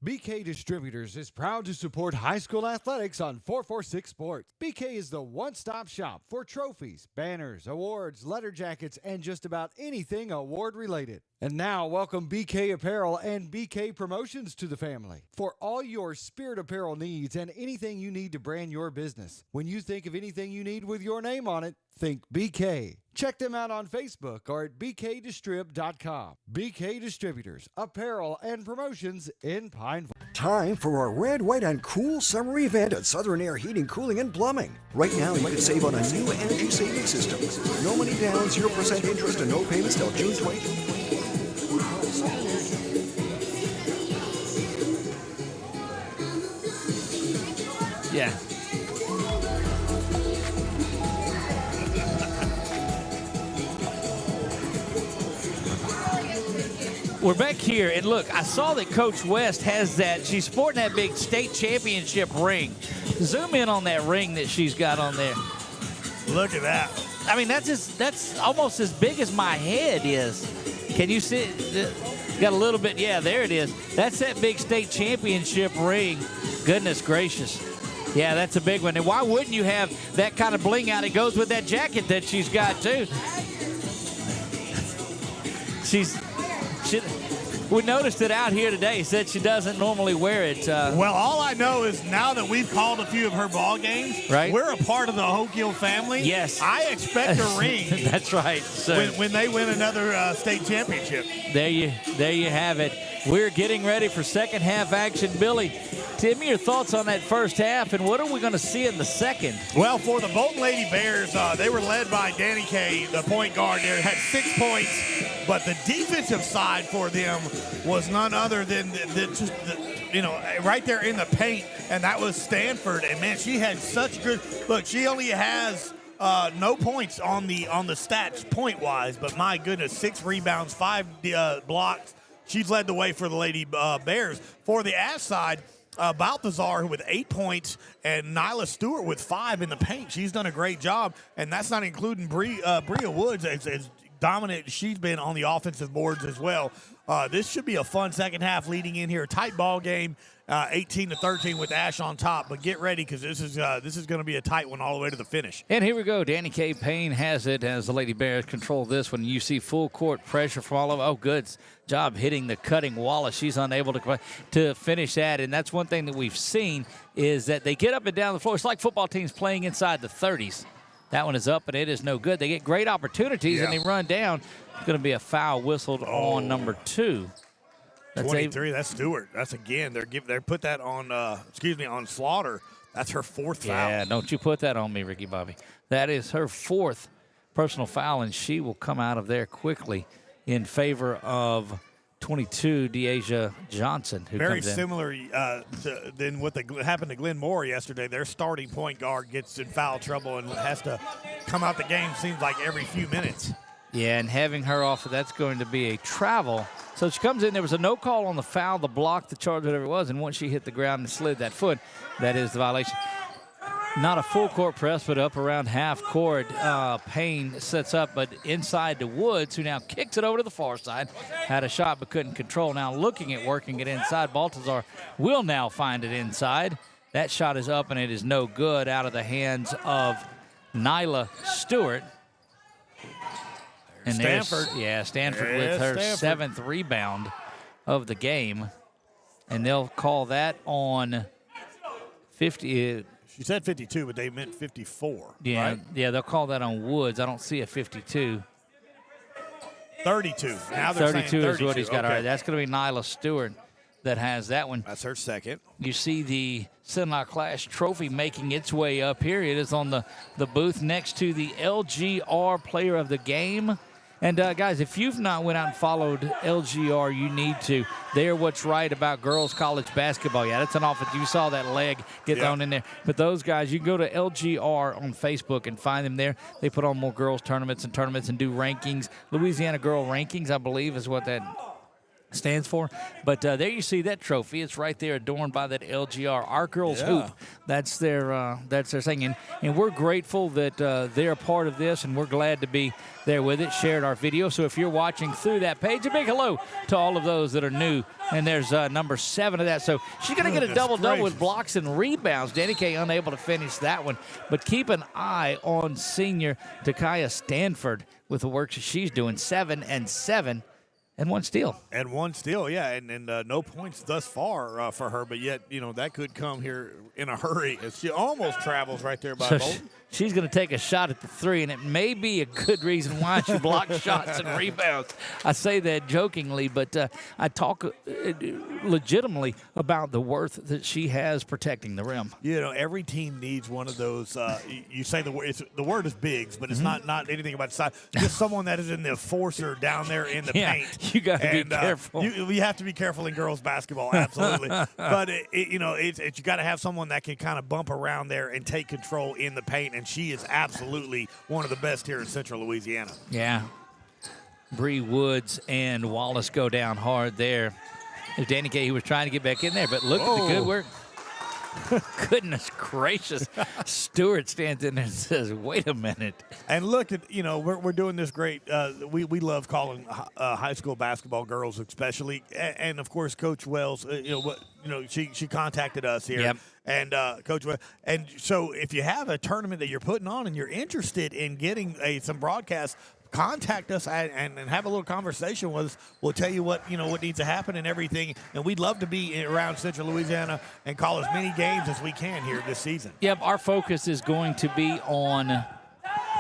BK Distributors is proud to support high school athletics on 446 Sports. BK is the one-stop shop for trophies, banners, awards, letter jackets, and just about anything award-related. And now, welcome BK Apparel and BK Promotions to the family. For all your spirit apparel needs and anything you need to brand your business. When you think of anything you need with your name on it, think BK. Check them out on Facebook or at bkdistrib.com. BK Distributors, apparel and promotions in Pineville.
Time for our red, white, and cool summer event at Southern Air Heating, Cooling, and Plumbing. Right now, you can save on a new energy saving system. No money down, 0% interest, and no payments till June 2020.
Yeah. We're back here, and look, I saw that Coach West has that. She's sporting that big state championship ring. Zoom in on that ring that she's got on there.
Look at that.
I mean, that's almost as big as my head is. Can you see? Got a little bit. Yeah, there it is. That's that big state championship ring. Goodness gracious. Yeah, that's a big one. And why wouldn't you have that kind of bling out? It goes with that jacket that she's got, too. We noticed it out here today. Said she doesn't normally wear it.
Well, all I know is now that we've called a few of her ball games,
right?
We're a part of the Hokiel family.
Yes.
I expect a ring.
That's right. So
when they win another state championship.
There you have it. We're getting ready for second half action. Billy, tell me your thoughts on that first half, and what are we going to see in the second?
Well, for the Bolton Lady Bears, they were led by Danny Kay, the point guard there, had 6 points. But the defensive side for them was none other than right there in the paint, and that was Stanford. And man, she had such good look. She only has no points on the stats point wise, but my goodness, 6 rebounds, 5 blocks. She's led the way for the Lady Bears. For the Ash side, Balthazar with 8 points and Nyla Stewart with 5 in the paint. She's done a great job, and that's not including Bria Woods as dominant she's been on the offensive boards as well. This should be a fun second half leading in here. Tight ball game, 18-13 with Ash on top. But get ready because this is going to be a tight one all the way to the finish.
And here we go. Danny K. Payne has it as the Lady Bears control this one. You see full court pressure from all of. Oh, good job hitting the cutting Wallace. She's unable to finish that. And that's one thing that we've seen is that they get up and down the floor. It's like football teams playing inside the 30s. That one is up, and it is no good. They get great opportunities, and they run down. It's going to be a foul whistled on number 2. That's
23. That's Stewart. That's again. They put that on. On Slaughter. That's her 4th foul.
Yeah, don't you put that on me, Ricky Bobby. That is her 4th personal foul, and she will come out of there quickly in favor of 22, Deasia Johnson, who
Very
comes in.
similar than what happened to Glenn Moore yesterday. Their starting point guard gets in foul trouble and has to come out the game, seems like every few minutes.
Yeah, and having her off, that's going to be a travel. So she comes in. There was a no call on the foul, the block, the charge, whatever it was, and once she hit the ground and slid that foot, that is the violation. Not a full court press, but up around half court. Payne sets up, but inside to Woods, who now kicks it over to the far side. Had a shot, but couldn't control. Now looking at working it inside. Balthazar will now find it inside. That shot is up, and it is no good out of the hands of Nyla Stewart. And
Stanford.
Stanford with her 7th rebound of the game. And they'll call that on 50.
She said 52, but they meant 54.
Yeah,
right?
Yeah, they'll call that on Woods. I don't see a 52.
32. Now they're
32 is what he's got.
Okay.
All right, that's going to be Nyla Stewart that has that one.
That's her 2nd.
You see the Cenla Clash trophy making its way up here. It is on the booth next to the LGR Player of the Game. And, guys, if you've not went out and followed LGR, you need to. They're what's right about girls college basketball. Yeah, that's an offense. You saw that leg get thrown in there. But those guys, you can go to LGR on Facebook and find them there. They put on more girls tournaments and do rankings. Louisiana Girl Rankings, I believe, is what that stands for. But there you see that trophy. It's right there adorned by that LGR. Our Girls Hoop. That's their thing. And we're grateful that they're a part of this, and we're glad to be there with it. Shared our video. So if you're watching through that page, a big hello to all of those that are new. And there's number 7 of that. So she's going to get a double-double with blocks and rebounds. Danny K unable to finish that one. But keep an eye on senior Takaya Stanford with the work she's doing. 7 and 7. And 1 steal.
And 1 steal, yeah. And no points thus far for her, but yet, that could come here in a hurry as she almost travels right there by Bolton.
She's going to take a shot at the 3, and it may be a good reason why she blocks shots and rebounds. I say that jokingly, but I talk legitimately about the worth that she has protecting the rim.
Every team needs one of those. You say the word is bigs, but it's not anything about the size. Just someone that is in the enforcer down there in the paint.
You got to be careful.
You have to be careful in girls basketball, absolutely. But you got to have someone that can kind of bump around there and take control in the paint. And she is absolutely one of the best here in Central Louisiana.
Yeah. Bree Woods and Wallace go down hard there. There's Danny Kaye, who was trying to get back in there, but look at the good work. Goodness gracious. Stewart stands in there and says, wait a minute.
And look at, we're doing this great. We love calling high school basketball girls especially. And of course, Coach Wells, she contacted us here.
Yep.
And Coach Wells. And so if you have a tournament that you're putting on and you're interested in getting some broadcasts, contact us and have a little conversation with us. We'll tell you what needs to happen and everything. And we'd love to be around Central Louisiana and call as many games as we can here this season.
Yep, our focus is going to be on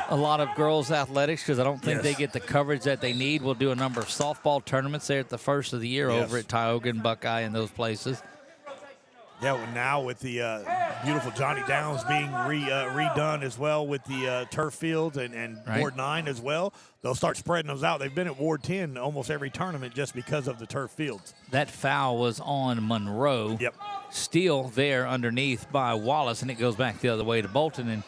a lot of girls' athletics because I don't think they get the coverage that they need. We'll do a number of softball tournaments there at the first of the year over at Tioga and Buckeye and those places.
Yeah, well, now with the beautiful Johnny Downs being redone as well with the turf fields and Ward 9 as well, they'll start spreading those out. They've been at Ward 10 almost every tournament just because of the turf fields.
That foul was on Monroe.
Yep.
Steal there underneath by Wallace, and it goes back the other way to Bolton. And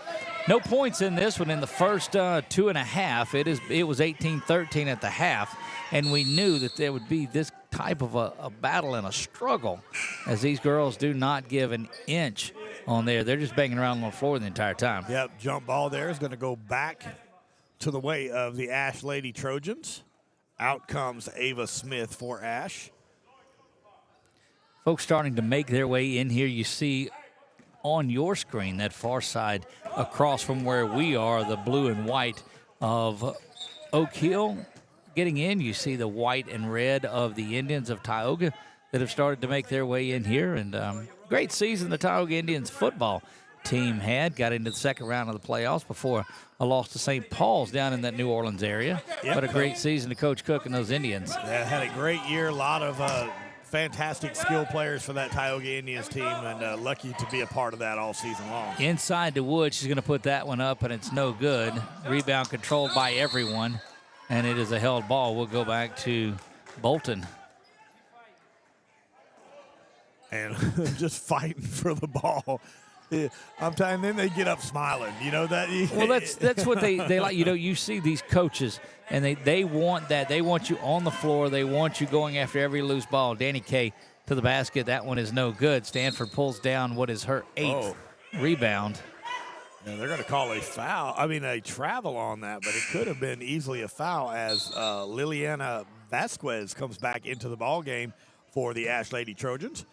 no points in this one in the first 2.5. It was 18-13 at the half, and we knew that there would be this type of a battle and a struggle as these girls do not give an inch on there. They're just banging around on the floor the entire time.
Yep, jump ball there is going to go back to the way of the Ash Lady Trojans. Out comes Ava Smith for Ash.
Folks starting to make their way in here. You see on your screen that far side across from where we are, the blue and white of Oak Hill getting in. You see the white and red of the Indians of Tioga that have started to make their way in here. And great season the Tioga Indians football team had. Got into the second round of the playoffs before a loss to St. Paul's down in that New Orleans area.
Yep.
But a great season to Coach Cook and those Indians.
Yeah, had a great year. A lot of fantastic skill players for that Tioga Indians team, and lucky to be a part of that all season long.
Inside to Wood, she's going to put that one up, and it's no good. Rebound controlled by everyone, and it is a held ball. We'll go back to Bolton.
And just fighting for the ball. Yeah, I'm telling them, they get up smiling. You know that.
Well, that's what they like. You see these coaches, and they want that. They want you on the floor. They want you going after every loose ball. Danny Kaye to the basket. That one is no good. Stanford pulls down what is her 8th rebound.
Yeah, they're going to call a foul. I mean, a travel on that, but it could have been easily a foul as Liliana Vasquez comes back into the ball game for the Ash Lady Trojans.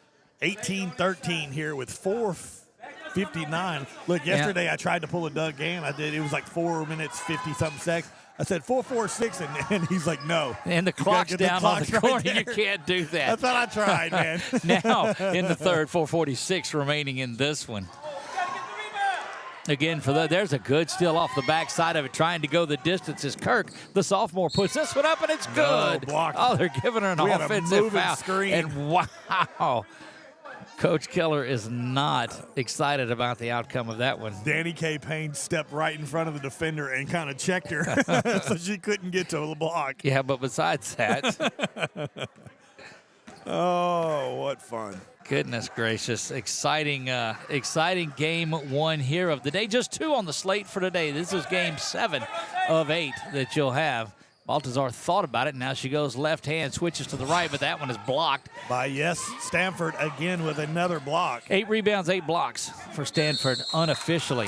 18-13 here with 4:59. Look, yesterday I tried to pull a Doug Gann. I did. It was like 4 minutes, 50-something seconds. I said 4:46, and he's like, no.
And the clock's down on the corner. You can't do that.
That's what I tried, man.
Now, in the third, 4:46 remaining in this one. Again, there's a good steal off the backside of it, trying to go the distance is Kirk. The sophomore puts this one up, and it's good.
Blocked.
Oh, they're giving her an offensive foul.
Screen.
And wow. Coach Keller is not excited about the outcome of that one.
Danny Kaye Payne stepped right in front of the defender and kind of checked her so she couldn't get to the block.
Yeah, but besides that.
Oh, what fun.
Goodness gracious. Exciting game one here of the day. Just 2 on the slate for today. This is game 7 of 8 that you'll have. Baltazar thought about it. Now she goes left hand, switches to the right, but that one is blocked.
By Stanford again with another block.
8 rebounds, 8 blocks for Stanford unofficially.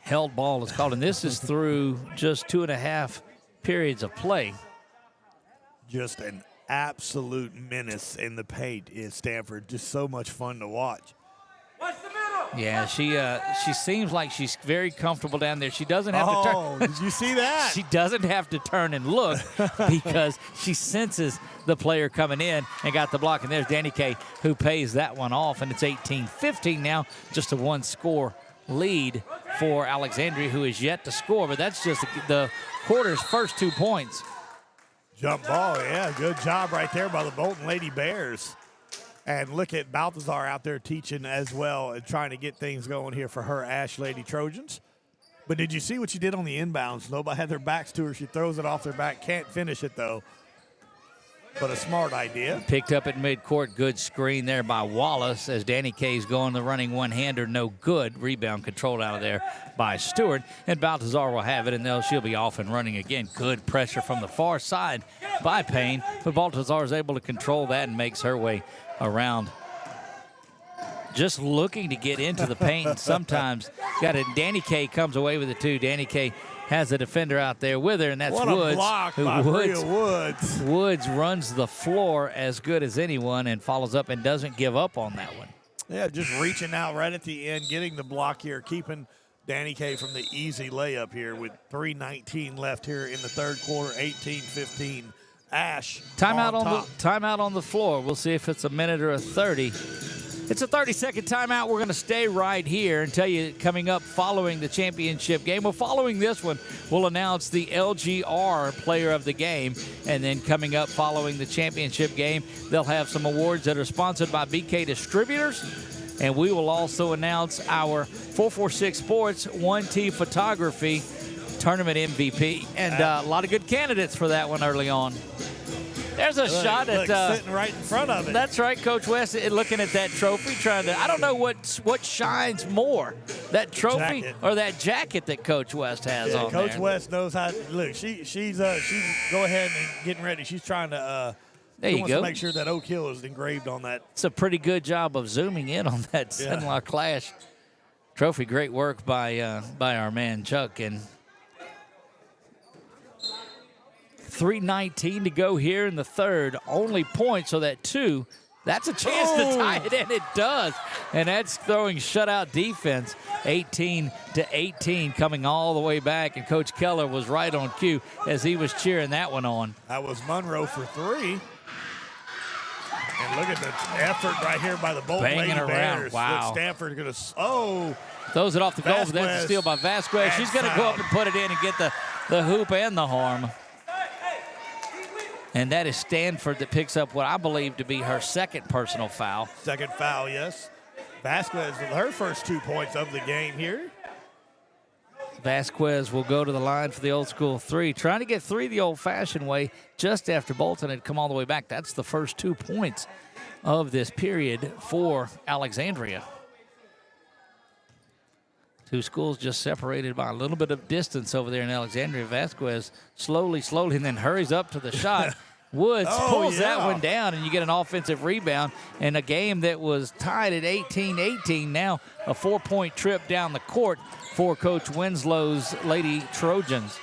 Held ball is called, and this is through just 2.5 periods of play.
Just an absolute menace in the paint is Stanford. Just so much fun to watch.
Yeah, she seems like she's very comfortable down there. She doesn't have to turn.
Oh, did you see that?
She doesn't have to turn and look because she senses the player coming in and got the block. And there's Danny Kaye who pays that one off, and it's 18-15 now, just a 1-score lead for Alexandria, who is yet to score. But that's just the quarter's first 2 points.
Jump ball, yeah, good job right there by the Bolton Lady Bears. And look at Balthazar out there teaching as well and trying to get things going here for her Ash Lady Trojans. But did you see what she did on the inbounds? Nobody had their backs to her. She throws it off their back. Can't finish it, though. but a smart idea.
Picked up at midcourt. Good screen there by Wallace as Danny Kaye's going the running one-hander. No good. Rebound controlled out of there by Stewart. And Baltazar will have it, and she'll be off and running again. Good pressure from the far side by Payne. But Baltazar is able to control that and makes her way around. Just looking to get into the paint. Sometimes got it. Danny Kaye comes away with it, too. Danny Kaye has a defender out there with her, and that's
what
Woods.
A block by Bria Woods.
Woods runs the floor as good as anyone and follows up and doesn't give up on that one.
Yeah, just reaching out right at the end, getting the block here, keeping Danny Kaye from the easy layup here with 3:19 left here in the third quarter, 18-15. Ash
Timeout on the floor. We'll see if it's a minute or a 30. It's a 30-second timeout. We're going to stay right here and tell you coming up following the championship game. Well, following this one, we'll announce the LGR player of the game. And then coming up following the championship game, they'll have some awards that are sponsored by BK Distributors. And we will also announce our 446 Sports 1T Photography Tournament MVP. And a lot of good candidates for that one early on. There's a shot at
sitting right in front of it.
That's right, Coach West, looking at that trophy, trying to. I don't know what shines more, that trophy or that jacket that Coach West has on.
Coach
there.
West knows how. Look, she's go ahead and getting ready. She's trying to.
There you
wants
go.
To make sure that Oak Hill is engraved on that.
It's a pretty good job of zooming in on that Cenla Clash trophy. Great work by our man Chuck. And 3:19 to go here in the third. Only point, so that that's a chance to tie it, and it does. And that's throwing shutout defense, 18-18, coming all the way back. And Coach Keller was right on cue as he was cheering that one on.
That was Monroe for three. And look at the effort right here by the Bolton Lady Bears.
Wow.
Look, Stanford going to,
throws it off the goal, but that's a steal by Vasquez. She's going to go up and put it in and get the hoop and the harm. And that is Stanford that picks up what I believe to be her second personal foul.
Second foul, yes. Vasquez with her first 2 points of the game here.
Vasquez will go to the line for the old school three. Trying to get three the old-fashioned way just after Bolton had come all the way back. That's the first 2 points of this period for Alexandria. Two schools just separated by a little bit of distance over there in Alexandria. Vasquez slowly, and then hurries up to the shot. Woods pulls that one down, and you get an offensive rebound. And a game that was tied at 18-18, now a 4-point trip down the court for Coach Winslow's Lady Trojans.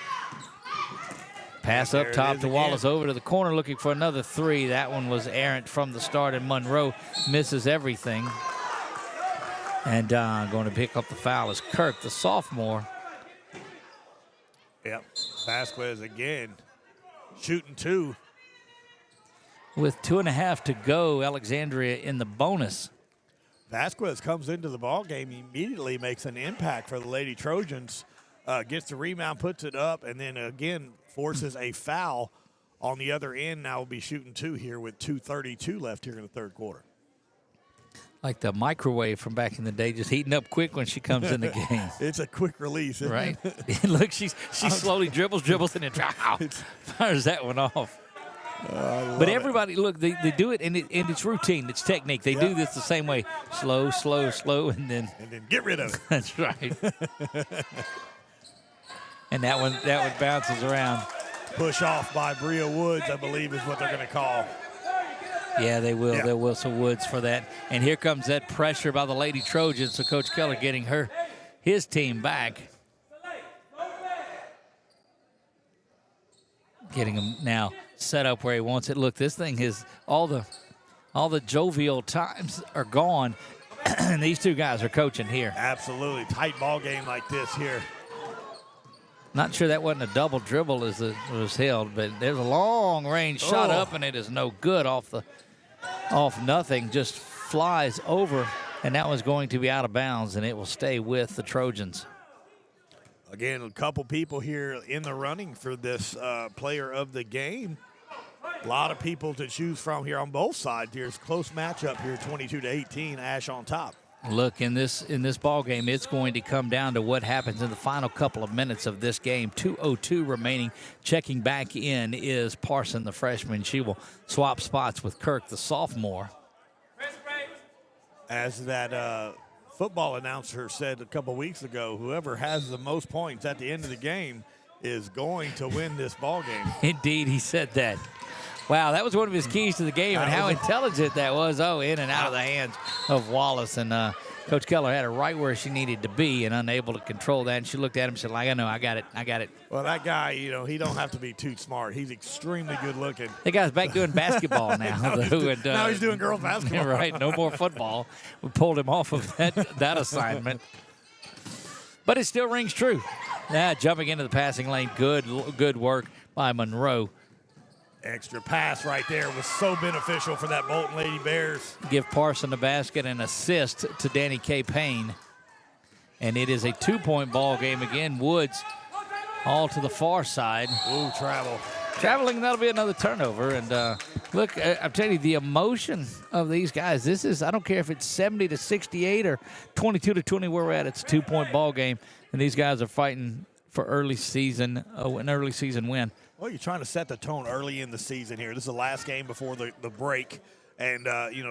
Pass up top to Wallace over to the corner looking for another three. That one was errant from the start, and Monroe misses everything. And going to pick up the foul is Kirk, the sophomore.
Yep, Vasquez again, shooting two.
With 2.5 to go, Alexandria in the bonus.
Vasquez comes into the ball game, immediately makes an impact for the Lady Trojans, gets the rebound, puts it up, and then again forces a foul on the other end. Now will be shooting two here with 2:32 left here in the third quarter.
Like the microwave from back in the day, just heating up quick when she comes in the game.
It's a quick release, isn't
right?
it?
Look, she slowly dribbles, and then fires that one off. But everybody, look, they do it, and it's routine. It's technique. They do this the same way. Slow, and then
get rid of it.
That's right. And that one bounces around.
Push off by Bria Woods, I believe is what they're going to call.
Yeah, they will. They'll whistle Woods for that. And here comes that pressure by the Lady Trojans. So Coach Keller getting his team back. Getting him now set up where he wants it. Look, this thing is all the jovial times are gone. And these two guys are coaching here.
Absolutely. Tight ball game like this here.
Not sure that wasn't a double dribble as it was held, but there's a long range shot up, and it is no good off nothing. Just flies over, and that was going to be out of bounds, and it will stay with the Trojans.
Again, a couple people here in the running for this player of the game. A lot of people to choose from here on both sides. Here's a close matchup here, 22-18, Ash on top.
Look, in this ball game, it's going to come down to what happens in the final couple of minutes of this game. 2:02 remaining. Checking back in is Parson, the freshman. She will swap spots with Kirk, the sophomore.
As that football announcer said a couple weeks ago, whoever has the most points at the end of the game is going to win this ball game.
Indeed, he said that. Wow, that was one of his keys to the game, and how intelligent that was. Oh, in and out of the hands of Wallace. And Coach Keller had her right where she needed to be and unable to control that. And she looked at him and said, like, I know, I got it.
Well, that guy, he don't have to be too smart. He's extremely good looking.
That guy's back doing basketball now.
Now he's doing girls basketball.
Right, no more football. We pulled him off of that assignment. But it still rings true. Jumping into the passing lane, good work by Monroe.
Extra pass right there was so beneficial for that Bolton Lady Bears.
Give Parson the basket and assist to Danny K. Payne. And it is a 2-point ball game again. Woods all to the far side.
Ooh, travel.
Traveling, that'll be another turnover. And look, I'm telling you, the emotion of these guys, this is, I don't care if it's 70-68 or 22-20 where we're at, it's a 2-point ball game. And these guys are fighting for an early season win.
Well, you're trying to set the tone early in the season here. This is the last game before the break, and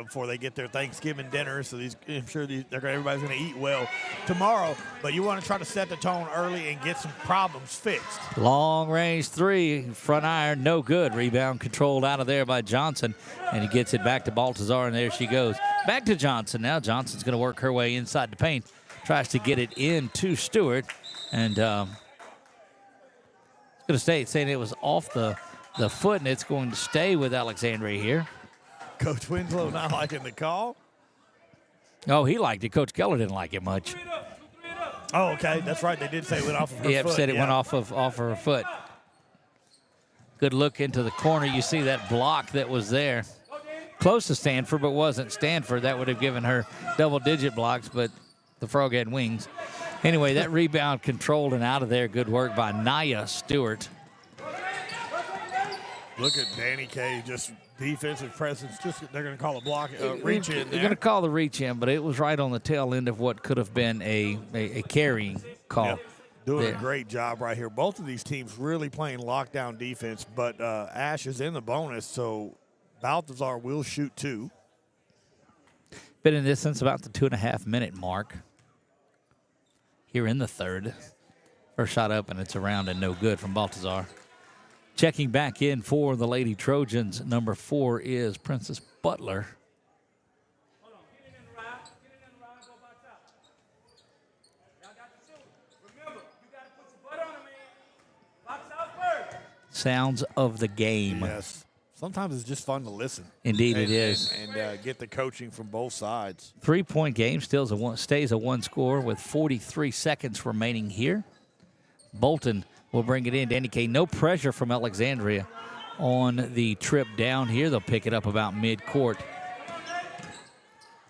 before they get their Thanksgiving dinner. So I'm sure everybody's going to eat well tomorrow. But you want to try to set the tone early and get some problems fixed.
Long range three, front iron, no good. Rebound controlled out of there by Johnson, and he gets it back to Baltazar, and there she goes. Back to Johnson. Now Johnson's going to work her way inside the paint. Tries to get it into Stewart, and going to stay, saying it was off the foot, and it's going to stay with Alexandria here.
Coach Winslow not liking the call.
Oh, he liked it. Coach Keller didn't like it much.
Oh, okay. That's right. They did say it went off of her foot.
He said it went off of her foot. Good look into the corner. You see that block that was there. Close to Stanford, but wasn't Stanford. That would have given her double-digit blocks, but the Frog had wings. Anyway, that rebound controlled and out of there. Good work by Nia Stewart.
Look at Danny K, just defensive presence. They're going to call a block, reach in there.
They're going to call the reach in, but it was right on the tail end of what could have been a carrying call.
Yep. Doing a great job right here. Both of these teams really playing lockdown defense, but Ash is in the bonus, so Baltazar will shoot 2.
Been in this since about the 2.5-minute mark. Here in the third. First shot up, and it's around and no good from Baltazar. Checking back in for the Lady Trojans, number 4 is Princess Butler. Sounds of the game.
Yes. Sometimes it's just fun to listen.
Indeed, it is.
And get the coaching from both sides.
3-point game stays a 1 score with 43 seconds remaining here. Bolton will bring it in. Danny K, no pressure from Alexandria on the trip down here. They'll pick it up about mid-court.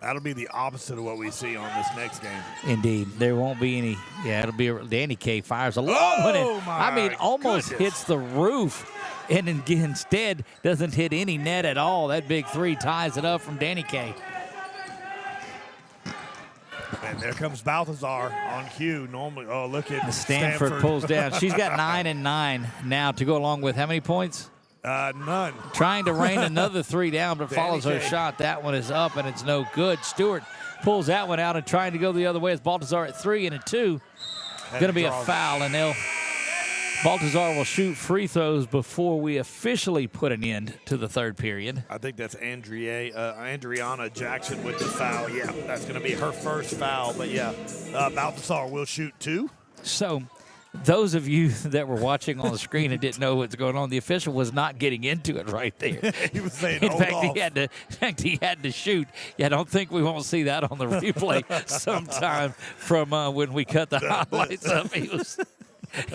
That'll be the opposite of what we see on this next game.
Indeed. There won't be any. Yeah, it'll be Danny K fires a long one. Almost hits the roof. And instead doesn't hit any net at all. That big 3 ties it up from Danny K.
And there comes Baltazar on cue. Normally, look at
Stanford pulls down. She's got 9 and 9 now to go along with how many points?
None.
Trying to rain another 3 down, but follows her shot. That one is up, and it's no good. Stewart pulls that one out and trying to go the other way. It's Baltazar at 3 and a 2. Going to be a foul, and Baltazar will shoot free throws before we officially put an end to the third period.
I think that's Andriana Jackson with the foul. Yeah, that's going to be her first foul. But, yeah, Baltazar will shoot 2.
So those of you that were watching on the screen and didn't know what's going on, the official was not getting into it right there.
He was saying,
in fact, he had to shoot. Yeah, I don't think we won't see that on the replay sometime from when we cut the highlights up.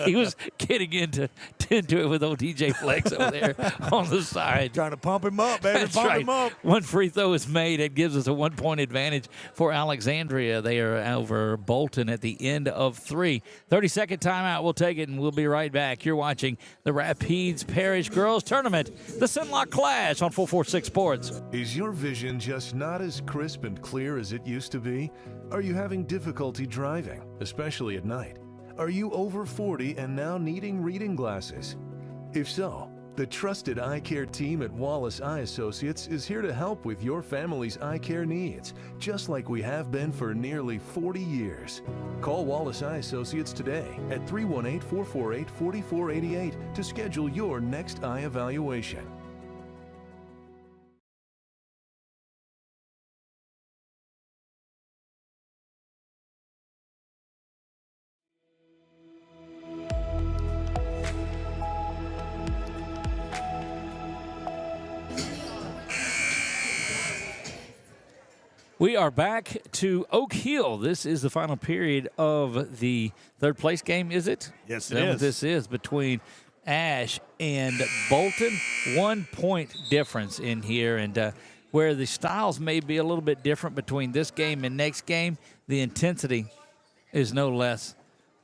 He was getting into it with old DJ Flex over there on the side.
Trying to pump him up, baby.
That's
Pump
right.
him up.
One free throw is made. It gives us a 1-point advantage for Alexandria. They are over Bolton at the end of 3. 30-second timeout. We'll take it, and we'll be right back. You're watching the Rapides Parish Girls Tournament, the Cenla Clash on 446 Sports.
Is your vision just not as crisp and clear as it used to be? Are you having difficulty driving, especially at night? Are you over 40 and now needing reading glasses? If so, the trusted eye care team at Wallace Eye Associates is here to help with your family's eye care needs, just like we have been for nearly 40 years. Call Wallace Eye Associates today at 318-448-4488 to schedule your next eye evaluation.
We are back to Oak Hill. This is the final period of the third place game, is it?
Yes,
it is.
is.
What this is between Ash and Bolton. 1 point difference in here, and where the styles may be a little bit different between this game and next game, the intensity is no less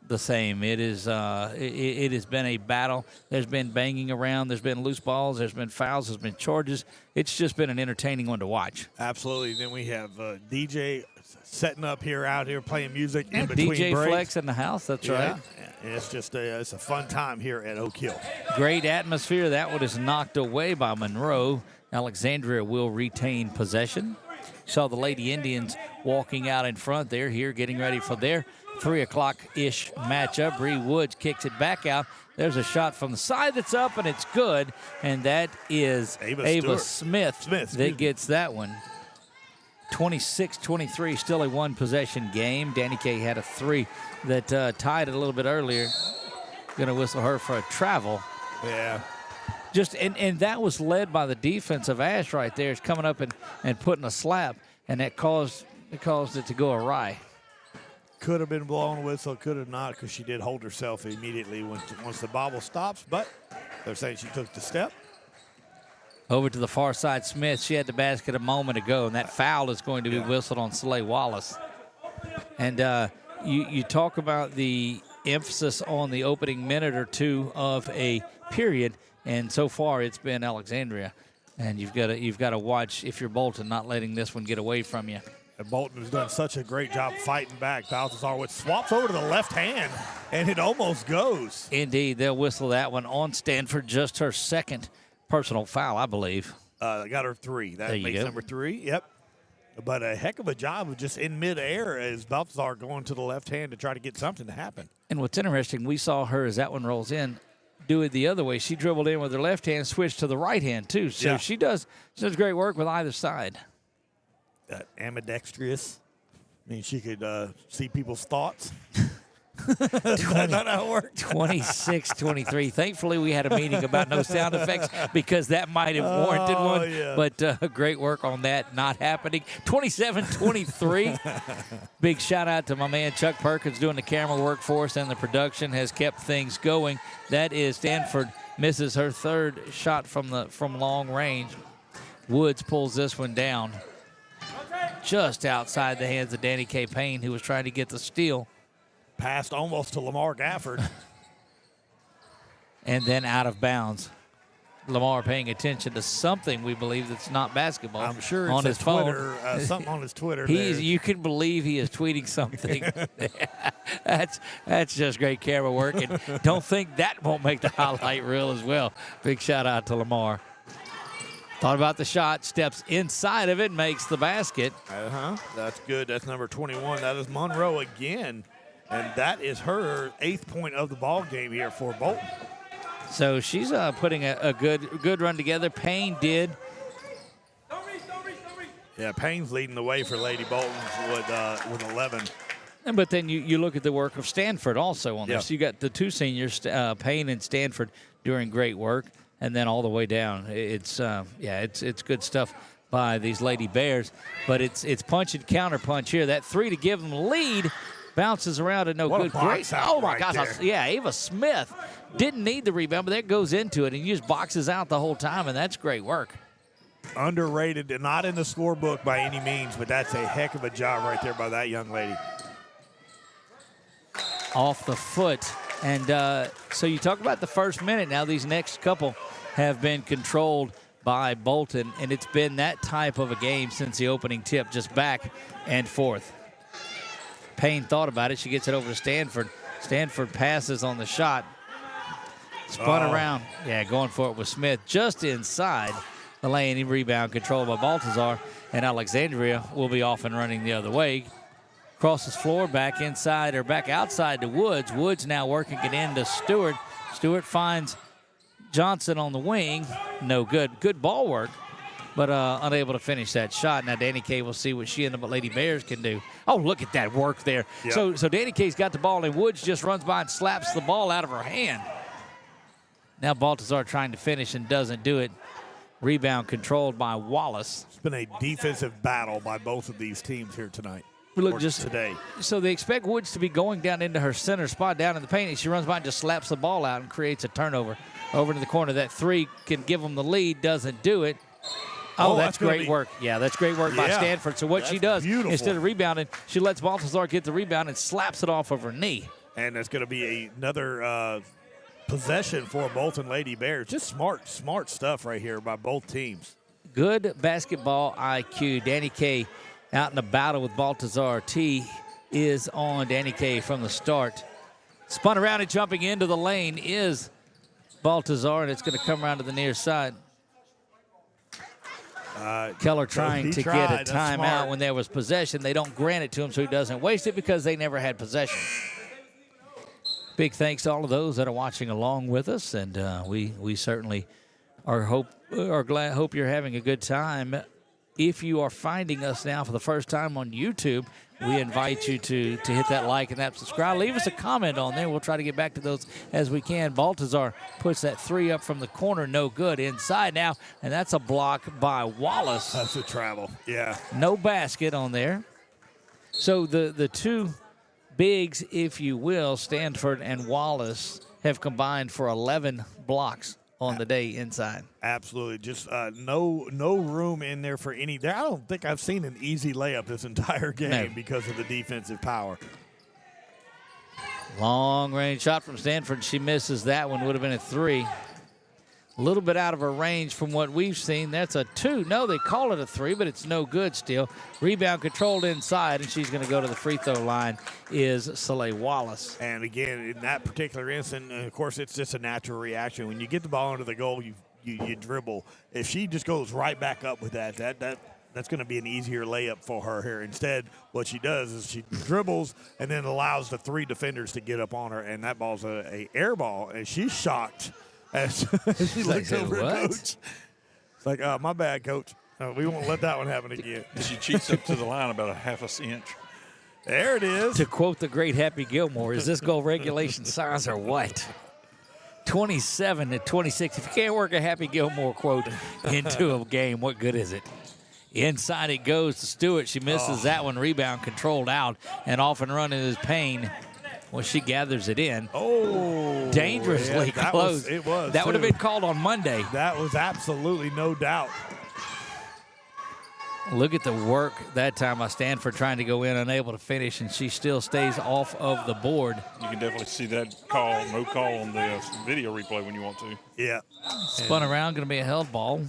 the same. It is. It has been a battle. There's been banging around. There's been loose balls. There's been fouls. There's been charges. It's just been an entertaining one to watch.
Absolutely. Then we have DJ setting up out here playing music in between
DJ
breaks.
Flex in the house. That's right.
And it's just it's a fun time here at Oak Hill.
Great atmosphere. That one is knocked away by Monroe. Alexandria will retain possession. Saw the Lady Indians walking out in front there here, getting ready for their 3 o'clock-ish matchup. Bree Woods kicks it back out. There's a shot from the side that's up, and it's good. And that is Ava Smith that gets that one. 26-23, still a one-possession game. Danny Kay had a 3 that tied it a little bit earlier. Going to whistle her for a travel.
Yeah.
And that was led by the defense of Ash right there. It's coming up and putting a slap, and that caused it to go awry.
Could have been blown whistle, could have not, because she did hold herself immediately once the bobble stops, but they're saying she took the step.
Over to the far side, Smith. She had the basket a moment ago, and that foul is going to be whistled on Soleil Wallace. And you talk about the emphasis on the opening minute or two of a period, and so far it's been Alexandria. And you've got to watch, if you're Bolton, not letting this one get away from you.
And Bolton has done such a great job fighting back. Balthazar with swaps over to the left hand, and it almost goes.
Indeed, they'll whistle that one on Stanford. Just her second personal foul, I believe.
Got her 3. That makes number 3. Yep. But a heck of a job of just in midair as Balthazar going to the left hand to try to get something to happen.
And what's interesting, we saw her as that one rolls in, do it the other way. She dribbled in with her left hand, switched to the right hand too. So she does great work with either side.
Ambidextrous. I mean, she could see people's thoughts. That's not how it works.
26-23. Thankfully, we had a meeting about no sound effects because that might have warranted one.
Yeah.
But great work on that not happening. 27-23. Big shout out to my man Chuck Perkins doing the camera work for us, and the production has kept things going. That is Stanford misses her 3rd shot from long range. Woods pulls this one down just outside the hands of Danny K. Payne, who was trying to get the steal.
Passed almost to Lamar Gafford.
And then out of bounds. Lamar paying attention to something we believe that's not basketball.
I'm sure
on
it's
his phone.
Twitter, something on his Twitter.
You can believe he is tweeting something. That's just great camera work. And don't think that won't make the highlight reel as well. Big shout out to Lamar. Thought about the shot, steps inside of it, makes the basket.
That's good. That's number 21. That is Monroe again. And that is her 8th point of the ball game here for Bolton.
So she's putting a good run together. Payne did.
Yeah, Payne's leading the way for Lady Bolton with 11.
But then you look at the work of Stanford also on this. You got the 2 seniors, Payne and Stanford, doing great work. And then all the way down, it's good stuff by these Lady Bears. But it's punch and counter punch here. That 3 to give them the lead, Bounces around and no
What a
good.
box
Great.
out
Oh, my
right
gosh.
there.
Yeah, Ava Smith didn't need the rebound, but that goes into it, and he just boxes out the whole time, and that's great work.
Underrated, and not in the scorebook by any means, but that's a heck of a job right there by that young lady.
Off the foot. And so you talk about the first minute. Now these next couple have been controlled by Bolton, and it's been that type of a game since the opening tip, just back and forth. Payne thought about it. She gets it over to Stanford. Stanford passes on the shot. Spun around. Yeah, going for it with Smith just inside the lane. Rebound controlled by Baltazar, and Alexandria will be off and running the other way. Crosses floor back inside or back outside to Woods. Woods now working it into Stewart. Stewart finds Johnson on the wing. No good. Good ball work, but unable to finish that shot. Now Danny Kaye will see what she and the Lady Bears can do. Oh, look at that work there.
Yep.
So Danny Kaye's got the ball, and Woods just runs by and slaps the ball out of her hand. Now Baltazar trying to finish and doesn't do it. Rebound controlled by Wallace.
It's been a defensive battle by both of these teams here tonight.
Look, just
today.
So they expect Woods to be going down into her center spot down in the paint, and she runs by and just slaps the ball out and creates a turnover over to the corner. That three can give them the lead, doesn't do it. Oh, that's great work. Yeah, that's great work by Stanford. So what she does, instead of rebounding, she lets Baltazar get the rebound and slaps it off of her knee.
And that's going to be another possession for Bolton Lady Bears. Just smart stuff right here by both teams.
Good basketball IQ. Danny Kaye out in the battle with Baltazar. T is on Danny Kaye from the start. Spun around and jumping into the lane is Baltazar, and it's going to come around to the near side. Keller trying to get a timeout when there was possession. They don't grant it to him so he doesn't waste it because they never had possession. Big thanks to all of those that are watching along with us, and we certainly hope you're having a good time. If you are finding us now for the first time on YouTube, we invite you to hit that like and that subscribe. Leave us a comment on there. We'll try to get back to those as we can. Baltazar puts that three up from the corner. No good. Inside now, and that's a block by Wallace.
That's a travel. Yeah.
No basket on there. So the two bigs, if you will, Stanford and Wallace, have combined for 11 blocks on the day inside.
Absolutely. Just no room in there for any. I don't think I've seen an easy layup this entire game because of the defensive power.
Long range shot from Stanford. She misses that one. Would have been a three. A little bit out of her range from what we've seen. That's a two. No, they call it a three, but it's no good still. Rebound controlled inside, and she's going to go to the free throw line is Soleil Wallace.
And again, in that particular instant, of course, it's just a natural reaction. When you get the ball under the goal, you dribble. If she just goes right back up with that's going to be an easier layup for her here. Instead, what she does is she dribbles and then allows the three defenders to get up on her, and that ball's a air ball, and she's shocked as she looks over at Coach. It's like, my bad, Coach. We won't let that one happen again.
She cheats up to the line about a half a inch.
There it is.
To quote the great Happy Gilmore, is this goal regulation size or what? 27-26. If you can't work a Happy Gilmore quote into a game, what good is it? Inside it goes to Stewart. She misses that one. Rebound controlled out, and off and running is Payne. Well, she gathers it in.
Oh,
dangerously close.
It was.
That would have been called on Monday.
That was absolutely no doubt.
Look at the work that time by Stanford trying to go in, unable to finish, and she still stays off of the board.
You can definitely see that no call on the video replay when you want to.
Yeah.
Spun around, going to be a held ball.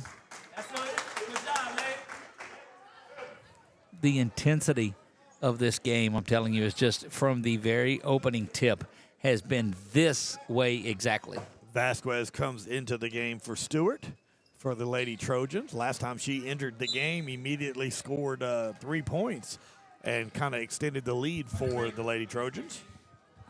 The intensity of this game, I'm telling you, is just from the very opening tip has been this way exactly.
Vasquez comes into the game for Stewart for the Lady Trojans. Last time she entered the game, immediately scored 3 points and kind of extended the lead for the Lady Trojans.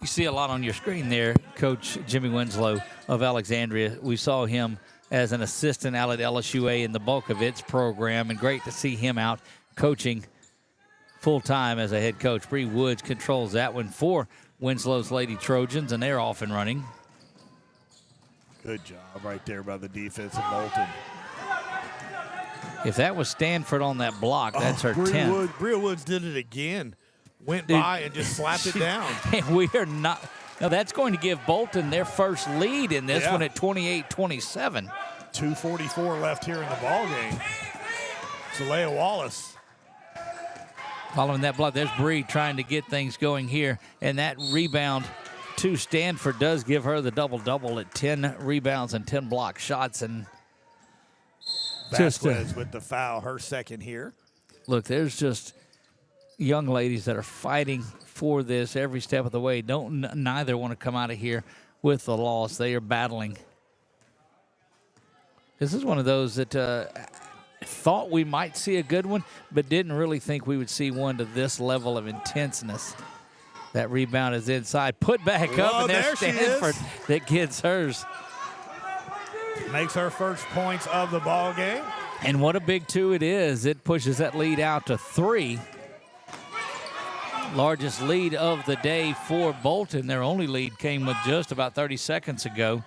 You see a lot on your screen there, Coach Jimmy Winslow of Alexandria. We saw him as an assistant out at LSUA in the bulk of its program, and great to see him out coaching full-time as a head coach. Bree Woods controls that one for Winslow's Lady Trojans, and they're off and running.
Good job right there by the defense of Bolton.
If that was Stanford on that block, that's her 10th.
Bree Woods did it again. went by and just slapped it down.
And we are not. Now, that's going to give Bolton their first lead in this one at 28-27.
2:44 left here in the ball game. Zalea Wallace.
Following that block, there's Bree trying to get things going here. And that rebound to Stanford does give her the double-double at 10 rebounds and 10 block shots. And
Vasquez with the foul, her second here.
Look, there's just young ladies that are fighting for this every step of the way. Neither want to come out of here with the loss. They are battling. This is one of those that thought we might see a good one, but didn't really think we would see one to this level of intenseness. That rebound is inside. Put back up, and there's Stanford that gets hers.
Makes her first points of the ball game.
And what a big two it is. It pushes that lead out to 3. Largest lead of the day for Bolton. Their only lead came with just about 30 seconds ago.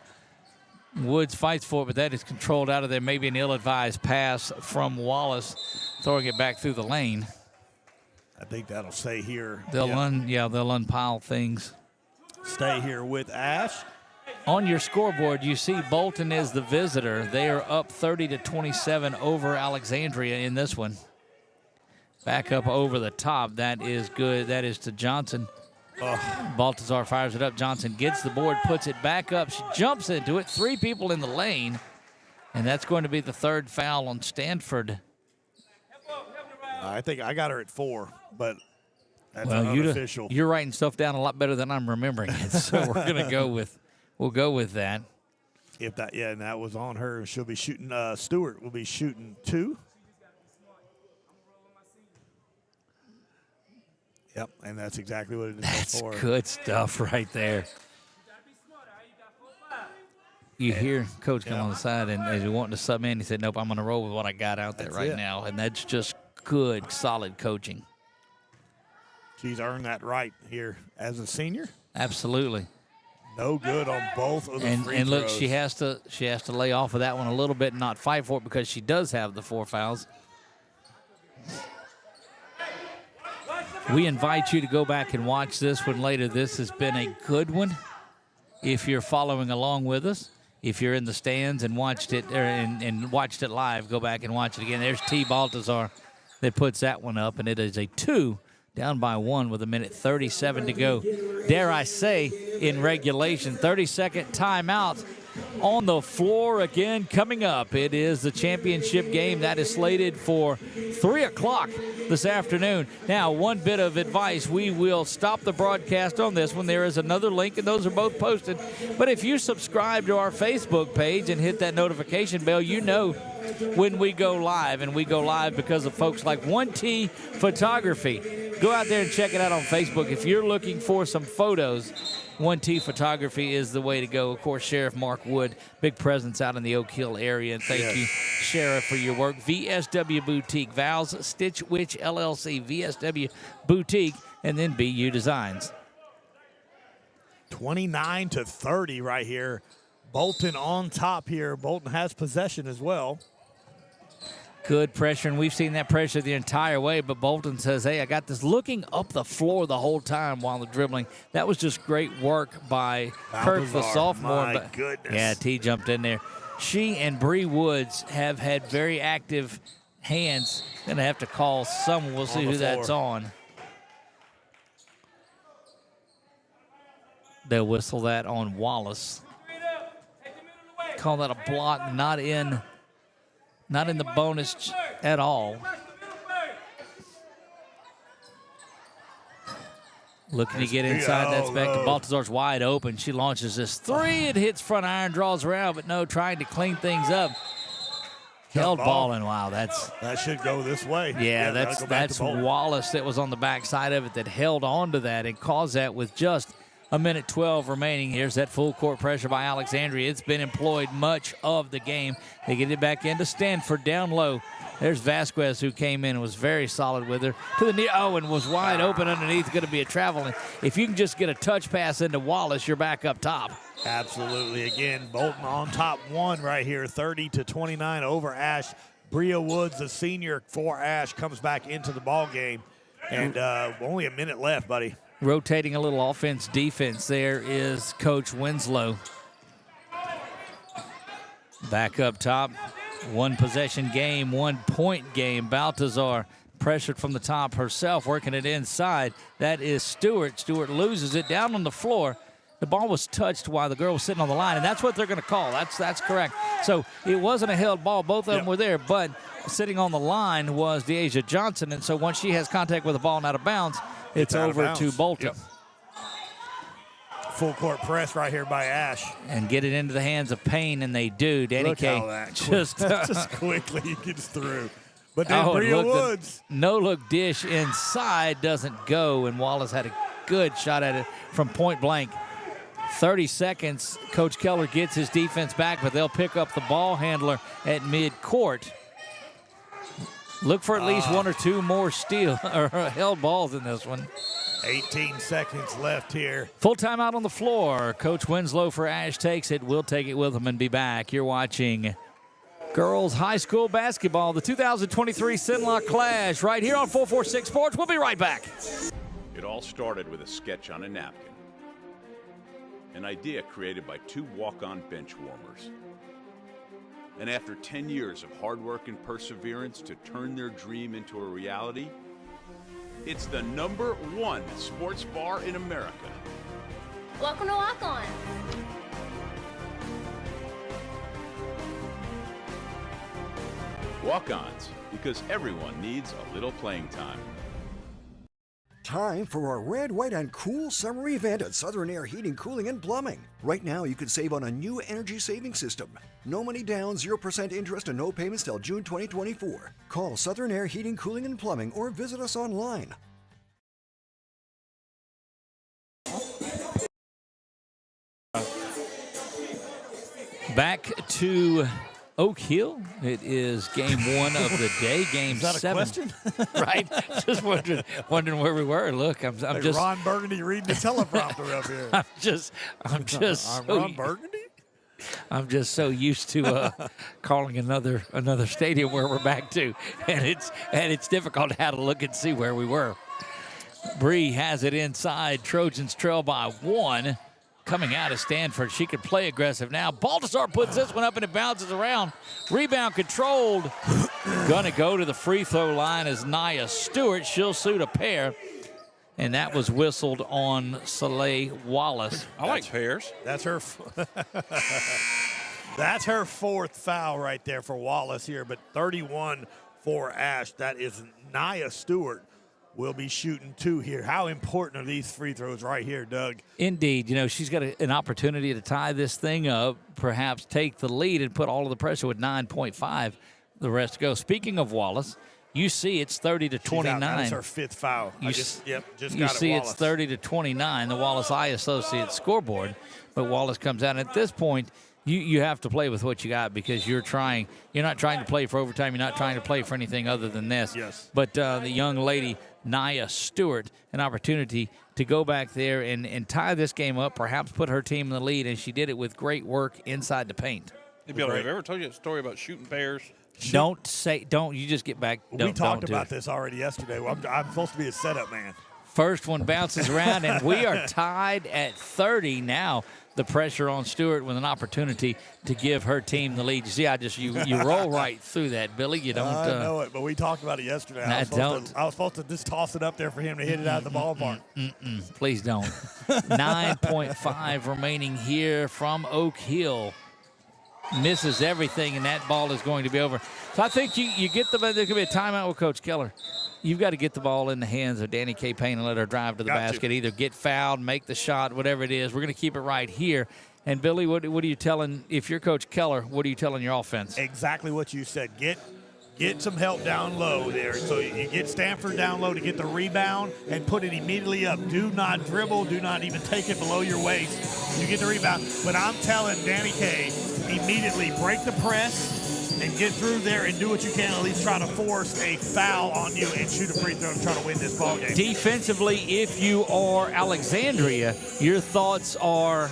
Woods fights for it, but that is controlled out of there. Maybe an ill-advised pass from Wallace, throwing it back through the lane.
I think that'll stay here.
They'll unpile things.
Stay here with Ash.
On your scoreboard, you see Bolton is the visitor. They are up 30-27 over Alexandria in this one. Back up over the top. That is good. That is to Johnson. Baltazar fires it up. Johnson gets the board, puts it back up. She jumps into it. 3 people in the lane. And that's going to be the 3rd foul on Stanford.
I think I got her at 4, but that's unofficial.
You're writing stuff down a lot better than I'm remembering it. So we're going to go with, we'll go with that.
If that, and that was on her. She'll be shooting, Stewart will be shooting 2. Yep, and that's exactly what it is.
That's
for.
Good stuff right there. You hear Coach come on the side, and as you're wanting to sub in, he said, nope, I'm going to roll with what I got out there now. And that's just good, solid coaching.
She's earned that right here as a senior.
Absolutely.
No good on both of the free
and look,
throws.
she has to lay off of that one a little bit and not fight for it because she does have the 4 fouls. We invite you to go back and watch this one later. This has been a good one. If you're following along with us, if you're in the stands and watched it and watched it live, go back and watch it again. There's T. Baltazar that puts that one up, and it is a 2, down by 1 with 1:37 to go. Dare I say, in regulation, 30-second timeout on the floor again coming up. It is the championship game that is slated for 3 o'clock this afternoon. Now, one bit of advice. We will stop the broadcast on this one. There is another link, and those are both posted. But if you subscribe to our Facebook page and hit that notification bell, you know when we go live. And we go live because of folks like 1T Photography. Go out there and check it out on Facebook. If you're looking for some photos, 1T Photography is the way to go. Of course, Sheriff Mark Wood, big presence out in the Oak Hill area. And thank you, Sheriff, for your work. VSW Boutique, Val's Stitch Witch LLC, VSW Boutique, and then BU Designs.
29-30 right here. Bolton on top here. Bolton has possession as well.
Good pressure, and we've seen that pressure the entire way, but Bolton says, hey, I got this, looking up the floor the whole time while the dribbling. That was just great work by Kirk, the sophomore.
My goodness.
Yeah, T jumped in there. She and Bree Woods have had very active hands. Going to have to call someone. We'll see who that's on. They'll whistle that on Wallace. Call that a block, not in the bonus at all. Looking to get inside. That's back to Baltazar's wide open. She launches this 3. It hits front iron, draws around, but no, trying to clean things up. Held ball, and wow, that
should go this way.
Yeah, that's Wallace that was on the backside of it that held on to that and caused that with just 1:12 remaining. Here's that full court pressure by Alexandria. It's been employed much of the game. They get it back into Stanford down low. There's Vasquez, who came in and was very solid with her. To the near, and was wide open underneath. Going to be a travel. And if you can just get a touch pass into Wallace, you're back up top.
Absolutely. Again, Bolton on top 1 right here, 30-29 over Ash. Bria Woods, the senior for Ash, comes back into the ball game. And only a minute left, buddy.
Rotating a little offense, defense there is Coach Winslow. Back up top, 1 possession game, 1 point game. Baltazar pressured from the top herself, working it inside. That is Stewart. Stewart loses it down on the floor. The ball was touched while the girl was sitting on the line, and that's what they're going to call. That's correct. So it wasn't a held ball. Both of them were there, but sitting on the line was Deasia Johnson, and so once she has contact with the ball and out of bounds, it's over to Bolton.
Yep. Full court press right here by Ash.
And get it into the hands of Payne, and they do. Danny K just
quickly gets through. But then Bria Woods.
No-look dish inside doesn't go, and Wallace had a good shot at it from point blank. 30 seconds, Coach Keller gets his defense back, but they'll pick up the ball handler at mid-court. Look for at least 1 or 2 more steal or held balls in this one.
18 seconds left here.
Full timeout on the floor. Coach Winslow for Ash takes it. We'll take it with him and be back. You're watching girls high school basketball, the 2023 Cenla Clash, right here on 446 Sports. We'll be right back.
It all started with a sketch on a napkin. An idea created by 2 walk-on bench warmers. And after 10 years of hard work and perseverance to turn their dream into a reality, it's the #1 sports bar in America.
Welcome to Lock On.
Walk-ons, because everyone needs a little playing time.
Time for our red, white, and cool summer event at Southern Air Heating, Cooling, and Plumbing. Right now, you can save on a new energy saving system. No money down, 0% interest, and no payments till June 2024. Call Southern Air Heating, Cooling, and Plumbing or visit us online.
Back to Oak Hill. It is game 1 of the day, game 7.
Is that a question?
Right? Just wondering where we were. Look, I'm
like
just
Ron Burgundy reading the teleprompter up here.
I'm just
I'm Ron Burgundy.
I'm just so used to calling another stadium where we're back to, and it's difficult how to look and see where we were. Bree has it inside. Trojans trail by 1. Coming out of Stanford, she could play aggressive now. Baltazar puts this one up and it bounces around. Rebound controlled. Gonna go to the free throw line is Nia Stewart. She'll shoot a pair. And that was whistled on Soleil Wallace.
I like pairs.
That's her. That's her 4th foul right there for Wallace here. But 31 for Ash. That is Nia Stewart. Will be shooting 2 here. How important are these free throws right here, Doug?
Indeed. You know, she's got an opportunity to tie this thing up, perhaps take the lead and put all of the pressure with 9.5 the rest to go. Speaking of Wallace, you see it's 30-29.
That's her 5th foul.
You see
Wallace.
it's 30-29, the Wallace Eye Associates scoreboard. But Wallace comes out. At this point, you have to play with what you got because you're not trying to play for overtime. You're not trying to play for anything other than this.
Yes.
But the young lady, Nia Stewart, an opportunity to go back there and tie this game up, perhaps put her team in the lead, and she did it with great work inside the paint.
Hey, Billy, have I ever told you a story about shooting pairs?
Don't, you just get back.
We talked about this already yesterday. I'm supposed to be a setup man.
First one bounces around, and we are tied at 30 now. The pressure on Stewart with an opportunity to give her team the lead. You see, you roll right through that, Billy. You don't.
I know it, but we talked about it yesterday. I was supposed to just toss it up there for him to hit it out of the ballpark.
Please don't. 9.5 remaining here from Oak Hill. Misses everything, and that ball is going to be over. So I think you get there's going to be a timeout with Coach Keller. You've got to get the ball in the hands of Danny K. Payne and let her drive to the basket. Either get fouled, make the shot, whatever it is. We're going to keep it right here. And, Billy, what are you telling, if you're Coach Keller, what are you telling your offense?
Exactly what you said. Get some help down low there. So you get Stanford down low to get the rebound and put it immediately up. Do not dribble. Do not even take it below your waist. You get the rebound. But I'm telling Danny K, immediately break the press and get through there and do what you can. At least try to force a foul on you and shoot a free throw to try to win this ball game.
Defensively, if you are Alexandria, your thoughts are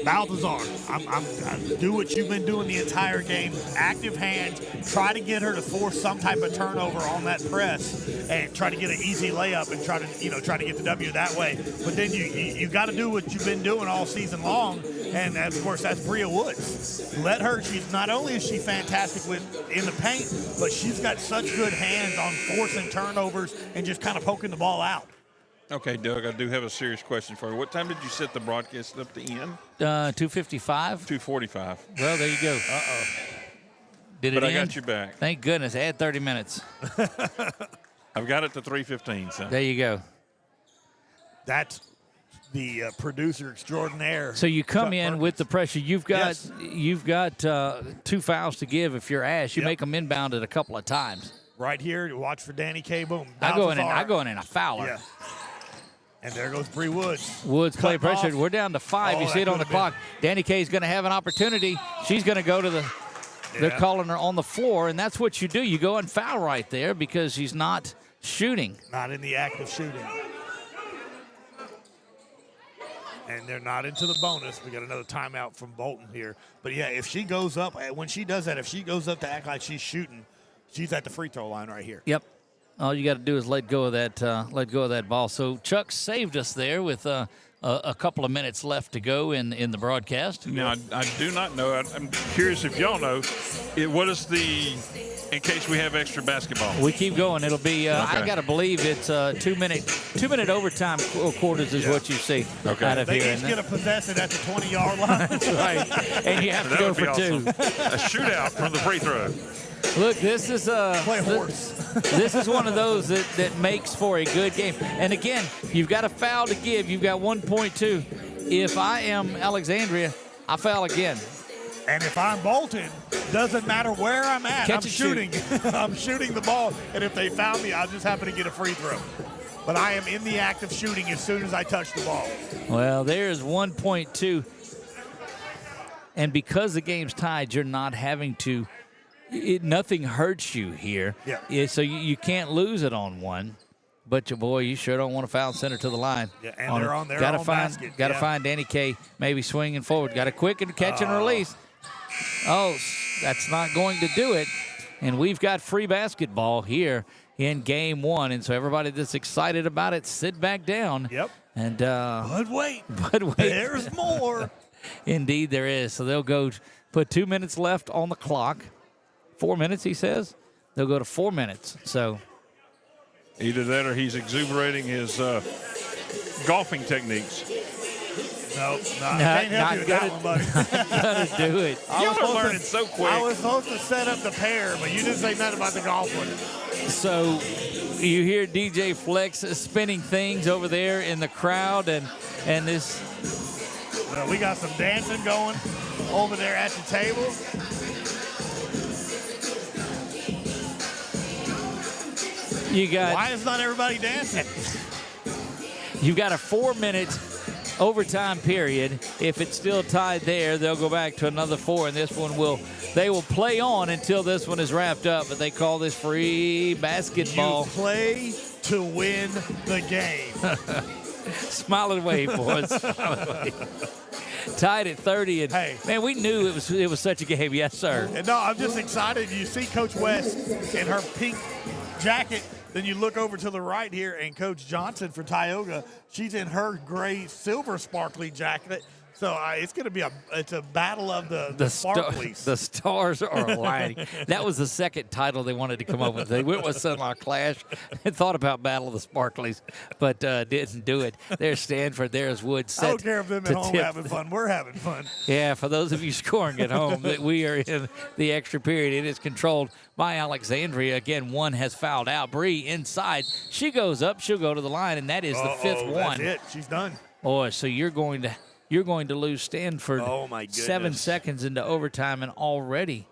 Balthazar, do what you've been doing the entire game. Active hands. Try to get her to force some type of turnover on that press, and try to get an easy layup, and try to get the W that way. But then you got to do what you've been doing all season long, and of course that's Bria Woods. Let her. She's not only is she fantastic in the paint, but she's got such good hands on forcing turnovers and just kind of poking the ball out.
Okay, Doug, I do have a serious question for you. What time did you set the broadcast up to end?
2:55.
2:45.
Well, there you go.
Uh-oh.
Did it
But I
end?
got you back.
Thank goodness. Add 30 minutes.
I've got it to 3:15. So
There you go.
That's the producer extraordinaire.
So you come in with the pressure. You've got
Yes.
2 fouls to give if you're Ash. You make them inbound it a couple of times.
Right here, watch for Danny K. Boom.
I go in
Balthazar.
and I foul her.
Yeah. And there goes Bree Woods.
Woods play
Cutting
pressure.
off.
We're down to 5.
Oh,
You see
that
it on the
could've been-
clock. Danny Kay's going to have an opportunity. She's going to go to the They're calling her on the floor, and that's what you do. You go and foul right there because she's not shooting.
Not in the act of shooting. And they're not into the bonus. We got another timeout from Bolton here. But, yeah, if she goes up, when she does that, if she goes up to act like she's shooting, she's at the free throw line right here.
Yep. All you got to do is let go of that ball. So Chuck saved us there with a couple of minutes left to go in the broadcast.
Now, I do not know. I'm curious if y'all know. What is in case we have extra basketball?
We keep going. It'll be, I got to believe it's 2 minute overtime quarters is what you see out of
they
here.
each get to possess it at the 20-yard line.
That's right. And you have to go for
awesome.
2.
A shootout from the free throw.
Look, this is
play horse.
This is one of those that makes for a good game. And again, you've got a foul to give. You've got 1.2. If I am Alexandria, I foul again.
And if I'm Bolton, doesn't matter where I'm at. I'm shooting. I'm shooting the ball. And if they foul me, I'll just happen to get a free throw. But I am in the act of shooting as soon as I touch the ball.
Well, there's 1.2. And because the game's tied, you're not having to nothing hurts you here.
Yeah.
So you can't lose it on one. But you sure don't want to foul center to the line.
Yeah, and they're on their own basket.
Got to find Danny K maybe swinging forward. Got a quick and catch and release. Oh, that's not going to do it. And we've got free basketball here in game 1. And so everybody that's excited about it, sit back down.
Yep.
And
But wait.
There's
more.
Indeed there is. So they'll go put 2 minutes left on the clock. 4 minutes, he says. They'll go to 4 minutes. So
either that or he's exuberating his golfing techniques.
No, I can't help you with that one, buddy.
Gotta do it.
Y'all are learning so quick.
I was supposed to set up the pair, but you didn't say nothing about the golf one.
So you hear DJ Flex spinning things over there in the crowd, and this.
Well, we got some dancing going over there at the table.
You got.
Why is not everybody dancing?
You've got a 4-minute overtime period. If it's still tied there, they'll go back to another 4, and this one they will play on until this one is wrapped up. But they call this free basketball.
You play to win the game.
Smile and wave, boys. Smile and wave. Tied at 30, and man, we knew it was such a game. Yes, sir.
And no, I'm just excited. You see Coach West in her pink jacket. Then you look over to the right here, and Coach Johnson for Tioga, she's in her gray silver sparkly jacket. So it's going to be a battle of the sparklies.
The stars are aligning. That was the second title they wanted to come up with. They went with Cenla Clash and thought about Battle of the Sparklies, but didn't do it. There's Stanford. There's Woods.
I don't care if them at home having fun. We're having fun.
Yeah, for those of you scoring at home, that we are in the extra period. It is controlled by Alexandria. Again, one has fouled out. Bree inside. She goes up. She'll go to the line, and that is the fifth one.
That's it. She's done.
Oh, so you're going to lose Stanford 7 seconds into overtime, and already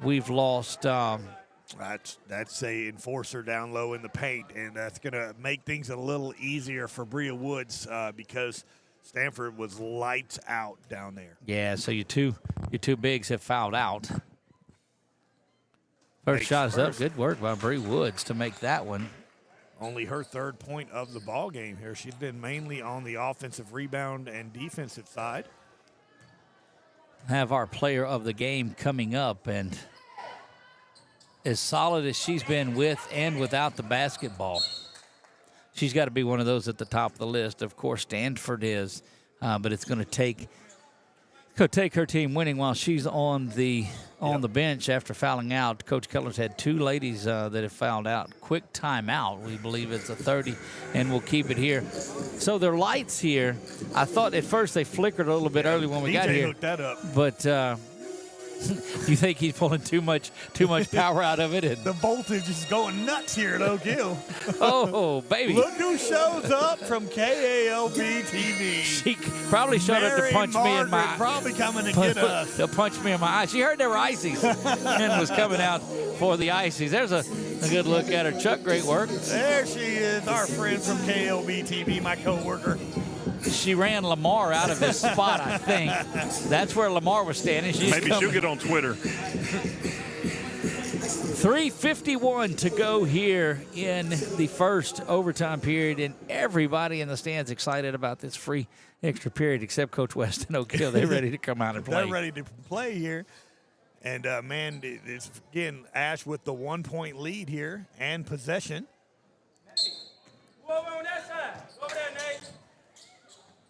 we've lost.
That's a enforcer down low in the paint, and that's going to make things a little easier for Bria Woods because Stanford was lights out down there.
Yeah, so your two bigs have fouled out. First shot is up. Good work by Bria Woods to make that one.
Only her third point of the ball game here. She's been mainly on the offensive rebound and defensive side.
have our player of the game coming up, and as solid as she's been with and without the basketball, she's got to be one of those at the top of the list. Of course, Stanford is, but it's going to take her team winning while she's on the bench after fouling out. Coach Keller's had 2 ladies that have fouled out. Quick timeout. We believe it's a 30, and we'll keep it here. So their lights here, I thought at first they flickered a little bit early when we got here.
Hooked that up.
But you think he's pulling too much power out of it? And
the voltage is going nuts here at Oak Hill.
Oh, baby.
Look who shows up from KALB TV.
She probably showed up to punch me in my eye.
Probably coming to get us.
They'll punch me in my eye. She heard there were ices and was coming out for the ices. There's a good look at her. Chuck, great work.
There she is, our friend from KLB TV, my co-worker.
She ran Lamar out of his spot, I think. That's where Lamar was standing.
Maybe she'll get on Twitter.
3:51 to go here in the first overtime period, and everybody in the stands excited about this free extra period except Coach West and Oak Hill. They're ready to come out and play.
They're ready to play here. And, man, it's, again, Ash with the 1-point lead here and possession.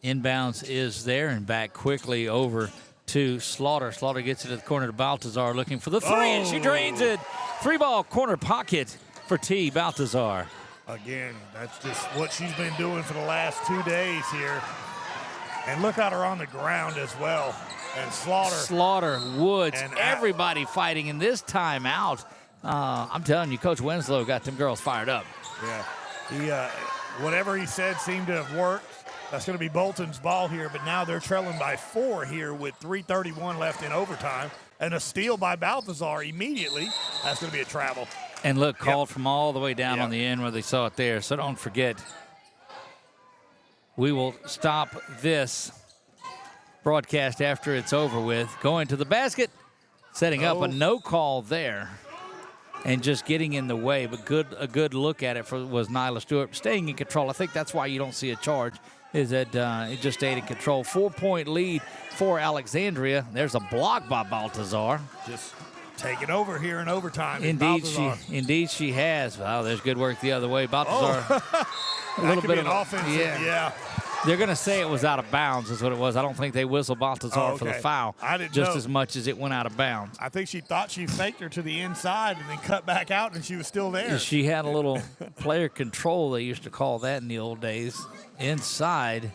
Inbounds is there and back quickly over to Slaughter. Slaughter gets it to the corner to Baltazar looking for the 3, and she drains it. 3-ball corner pocket for T. Baltazar.
Again, that's just what she's been doing for the last 2 days here. And look at her on the ground as well. And
Slaughter, Woods, and everybody fighting in this timeout. I'm telling you, Coach Winslow got them girls fired up.
Yeah, he whatever he said seemed to have worked. That's going to be Bolton's ball here, but now they're trailing by 4 here with 3:31 left in overtime. And a steal by Balthazar immediately. That's going to be a travel.
And look, called from all the way down on the end where they saw it there. So don't forget, we will stop this broadcast after it's over with. Going to the basket, setting up a no call there. And just getting in the way, but a good look at it was Nyla Stewart. Staying in control. I think that's why you don't see a charge, is that it just stayed in control. 4-point lead for Alexandria. There's a block by Baltazar.
Just taking over here in overtime.
Indeed she has. Wow, there's good work the other way. Baltazar. A little bit of
offensive. Yeah.
They're going to say it was out of bounds is what it was. I don't think they whistled Baltazar for the foul as much as it went out of bounds.
I think she thought she faked her to the inside and then cut back out, and she was still there.
She had a little player control, they used to call that in the old days, inside.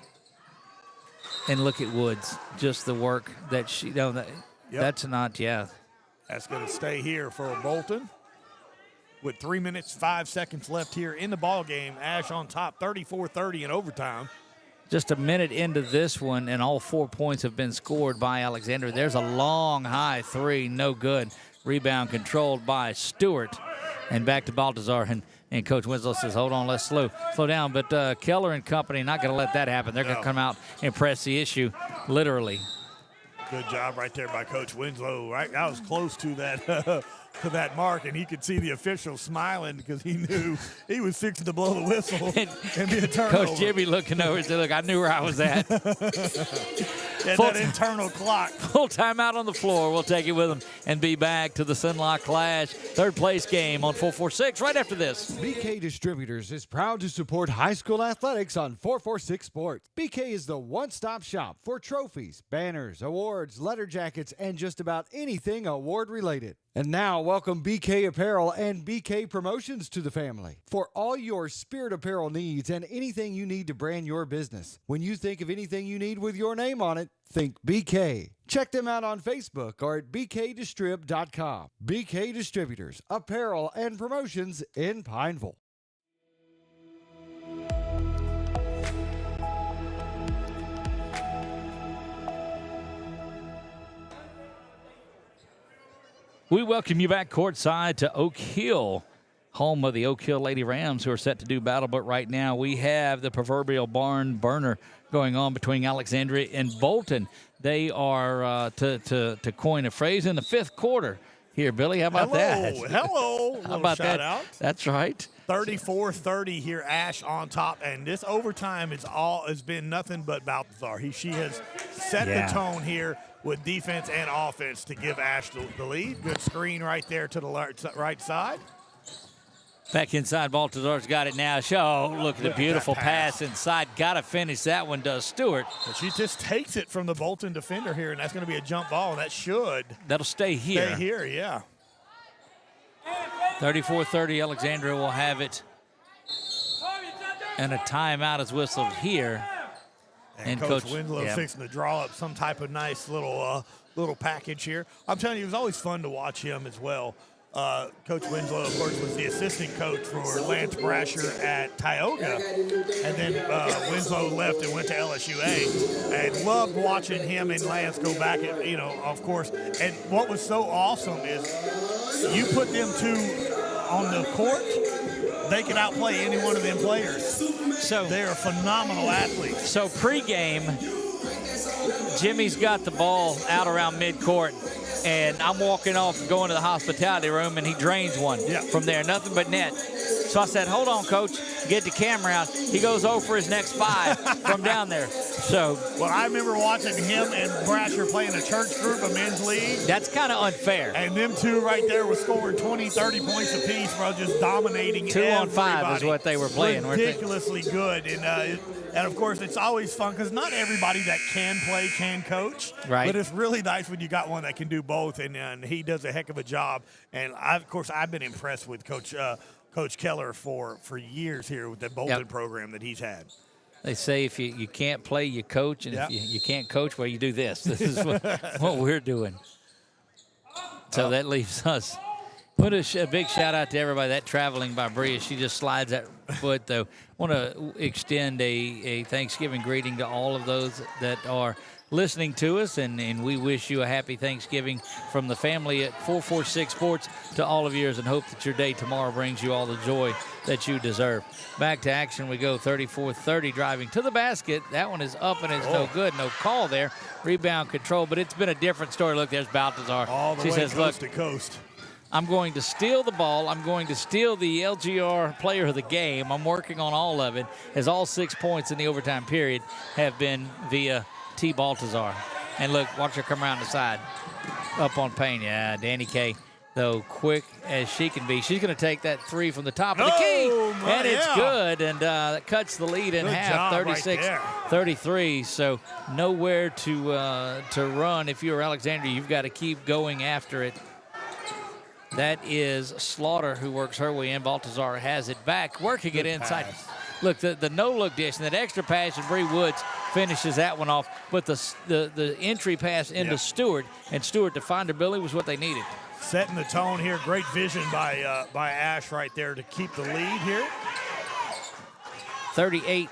And look at Woods, just the work that she that's not,
That's going to stay here for Bolton. With 3 minutes, 5 seconds left here in the ball game. Ash on top, 34-30 in overtime.
Just a minute into this one, and all 4 points have been scored by Alexander. There's a long, high 3, no good. Rebound controlled by Stewart. And back to Baltazar, and Coach Winslow says, hold on, let's slow down. But Keller and company not going to let that happen. They're going to come out and press the issue, literally.
Good job right there by Coach Winslow. Right, I was close to that to that mark, and he could see the official smiling because he knew he was fixing to blow the whistle and be a turnover.
Coach Jimmy looking over and said, look, I knew where I was at.
That internal clock.
Full timeout on the floor. We'll take it with them and be back to the Cenla Clash third place game on 446 right after this.
BK Distributors is proud to support high school athletics on 446 Sports. BK is the one-stop shop for trophies, banners, awards, letter jackets, and just about anything award-related. And now, welcome BK Apparel and BK Promotions to the family. For all your spirit apparel needs and anything you need to brand your business. When you think of anything you need with your name on it, think BK. Check them out on Facebook or at bkdistrib.com. BK Distributors, Apparel and Promotions in Pineville.
We welcome you back courtside to Oak Hill, home of the Oak Hill Lady Rams, who are set to do battle. But right now we have the proverbial barn burner going on between Alexandria and Bolton. They are, to coin a phrase, in the fifth quarter here. Billy, how about that?
Hello.
How about that?
Out.
That's right.
34-30 here, Ash on top, and this overtime has been nothing but Balthazar. She has set the tone here with defense and offense to give Ash the lead. Good screen right there to the right side.
Back inside, Baltazar's got it now. Look at the beautiful pass inside. Got to finish that one, does Stewart.
But she just takes it from the Bolton defender here, and that's going to be a jump ball. That'll
stay here.
Stay here, yeah.
34-30, Alexandria will have it. And a timeout is whistled here.
And Coach Winslow fixing to draw up some type of nice little package here. I'm telling you, it was always fun to watch him as well. Coach Winslow, of course, was the assistant coach for Lance Brasher at Tioga. And then Winslow left and went to LSUA. And loved watching him and Lance go back, of course. And what was so awesome is you put them two on the court, they can outplay any one of them players.
So
they are phenomenal athletes.
So pregame, Jimmy's got the ball out around midcourt, and I'm walking off going to the hospitality room, and he drains one from there. Nothing but net. So I said, hold on, Coach. Get the camera out. He goes over his next 5 from down there.
Well, I remember watching him and Brasher playing a church group, a men's league.
That's kind of unfair.
And them two right there were scoring 20, 30 points apiece, bro, just dominating
2 on 5 is what they were playing.
Ridiculously good. And, of course, it's always fun because not everybody that can play can coach.
Right.
But it's really nice when you got one that can do both, and he does a heck of a job. And, I've been impressed with Coach Keller for years here with the Bolton program that he's had.
They say if you can't play, you coach, and if you can't coach, well, you do this. This is what we're doing. So that leaves us. Put a big shout-out to everybody. That traveling by Bria, she just slides that foot, though. Want to extend a Thanksgiving greeting to all of those that are listening to us, and we wish you a happy Thanksgiving from the family at 446 Sports to all of yours, and hope that your day tomorrow brings you all the joy that you deserve. Back to action we go. 34-30 driving to the basket. That one is up and it's no good. No call there. Rebound control, but it's been a different story. Look, there's Balthazar.
All the way
says,
coast to coast.
I'm going to steal the ball. I'm going to steal the LGR player of the game. I'm working on all of it, as all 6 points in the overtime period have been via T. Balthazar. And look, watch her come around the side. Up on Payne. Yeah, Danny Kay, though, quick as she can be. She's going to take that 3 from the top of the key. And it's good. And that cuts the lead in half, 36-33. So nowhere to run. If you're Alexandria, you've got to keep going after it. That is Slaughter who works her way in. Balthazar has it back, working it inside. Look, the no-look dish and that extra pass, and Bree Woods finishes that one off. But the entry pass into Stewart, and Stewart to find her Billy was what they needed.
Setting the tone here. Great vision by Ash right there to keep the lead here.
38-33,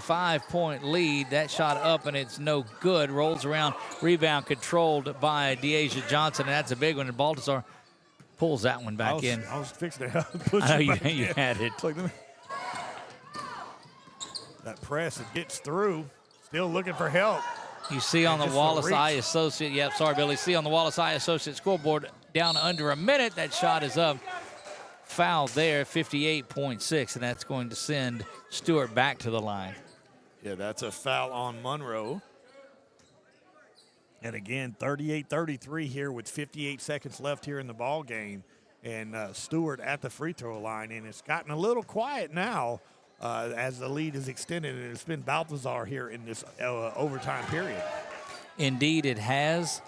5-point lead. That shot up, and it's no good. Rolls around. Rebound controlled by Deasia Johnson, and that's a big one. And Balthazar pulls that one back in.
I was fixing to push
I know
it back
you
in.
had it.
That press, it gets through. Still looking for help.
You see on the Wallace Eye Associate, sorry, Billy. See on the Wallace Eye Associate scoreboard down under a minute. That shot is up. Foul there, 58.6, and that's going to send Stewart back to the line.
Yeah, that's a foul on Monroe. And again, 38-33 here with 58 seconds left here in the ball game. And Stewart at the free throw line, and it's gotten a little quiet now as the lead is extended, and it's been Balthazar here in this overtime period.
Indeed, it has.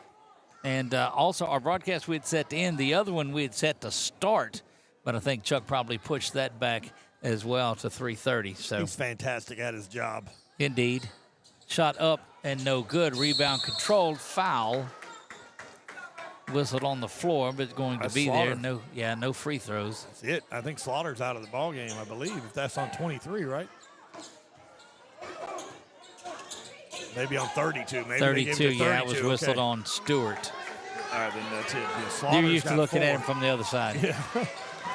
And also our broadcast we had set to end. The other one we had set to start, but I think Chuck probably pushed that back as well to 3:30. So
he's fantastic at his job.
Indeed. Shot up and no good. Rebound controlled. Foul. Whistled on the floor, but it's going to be
Slaughter.
there. No free throws.
That's it. I think Slaughter's out of the ball game, I believe, if that's on 23, right? Maybe on 32. Maybe
32, it was whistled on Stewart.
All right, then that's it. Yeah,
You're used to looking at him from the other side.
Yeah.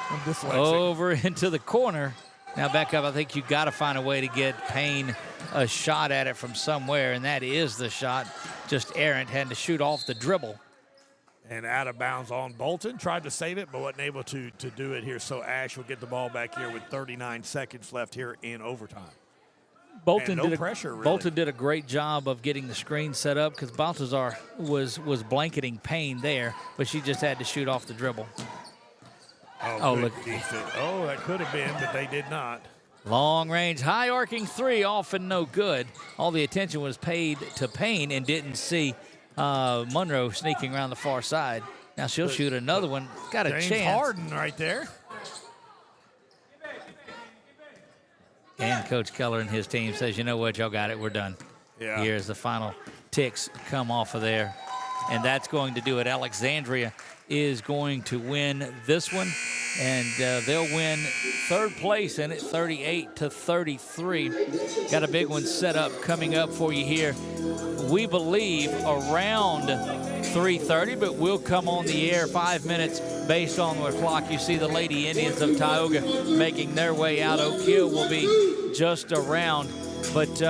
I'm dyslexic.
Over into the corner. Now back up. I think you got to find a way to get Payne a shot at it from somewhere, and that is the shot. Just errant, had to shoot off the dribble.
And out of bounds on Bolton. Tried to save it, but wasn't able to do it here. So Ash will get the ball back here with 39 seconds left here in overtime.
Bolton
and no pressure, really.
Bolton did a great job of getting the screen set up because Baltazar was blanketing Payne there, but she just had to shoot off the dribble.
Oh, look. Oh, that could have been, but they did not.
Long range, high arcing three, off and no good. All the attention was paid to Payne and didn't see Monroe sneaking around the far side. Now she'll shoot another one. Got a
James
chance.
Harden right there.
And Coach Keller and his team says, you know what, y'all got it, we're done.
Yeah.
Here's the final ticks come off of there. And that's going to do it. Alexandria is going to win this one, and they'll win third place in it, 38-33. Got a big one set up coming up for you here. We believe around 3:30, but we'll come on the air 5 minutes based on the clock. You see the Lady Indians of Tioga making their way out. Oak Hill will be just around. But,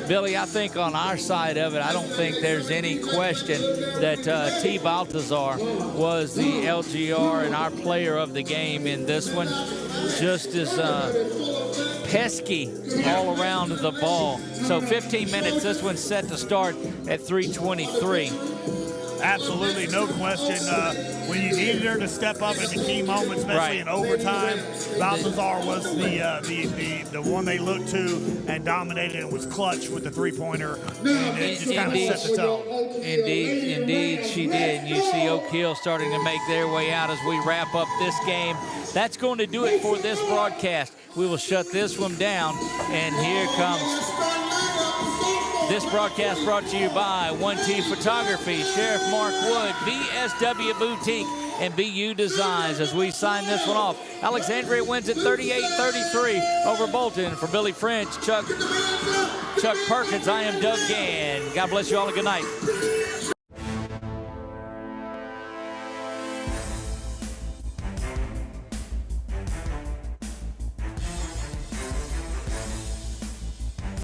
Billy, I think on our side of it, I don't think there's any question that T. Baltazar was the LGR and our player of the game in this one. Just as pesky all around the ball. So 15 minutes, this one's set to start at 3:23.
Absolutely, no question. When you needed her to step up in the key moments, especially in overtime, Baltazar was the one they looked to and dominated and was clutch with the three-pointer. And it just kind of set the tone.
Indeed, she did. And you see Oak Hill starting to make their way out as we wrap up this game. That's going to do it for this broadcast. We will shut this one down, and here comes this broadcast brought to you by 1T Photography, Sheriff Mark Wood, VSW Boutique, and BU Designs. As we sign this one off, Alexandria wins at 38-33 over Bolton. For Billy French, Chuck Perkins, I am Doug Gann. God bless you all and good night.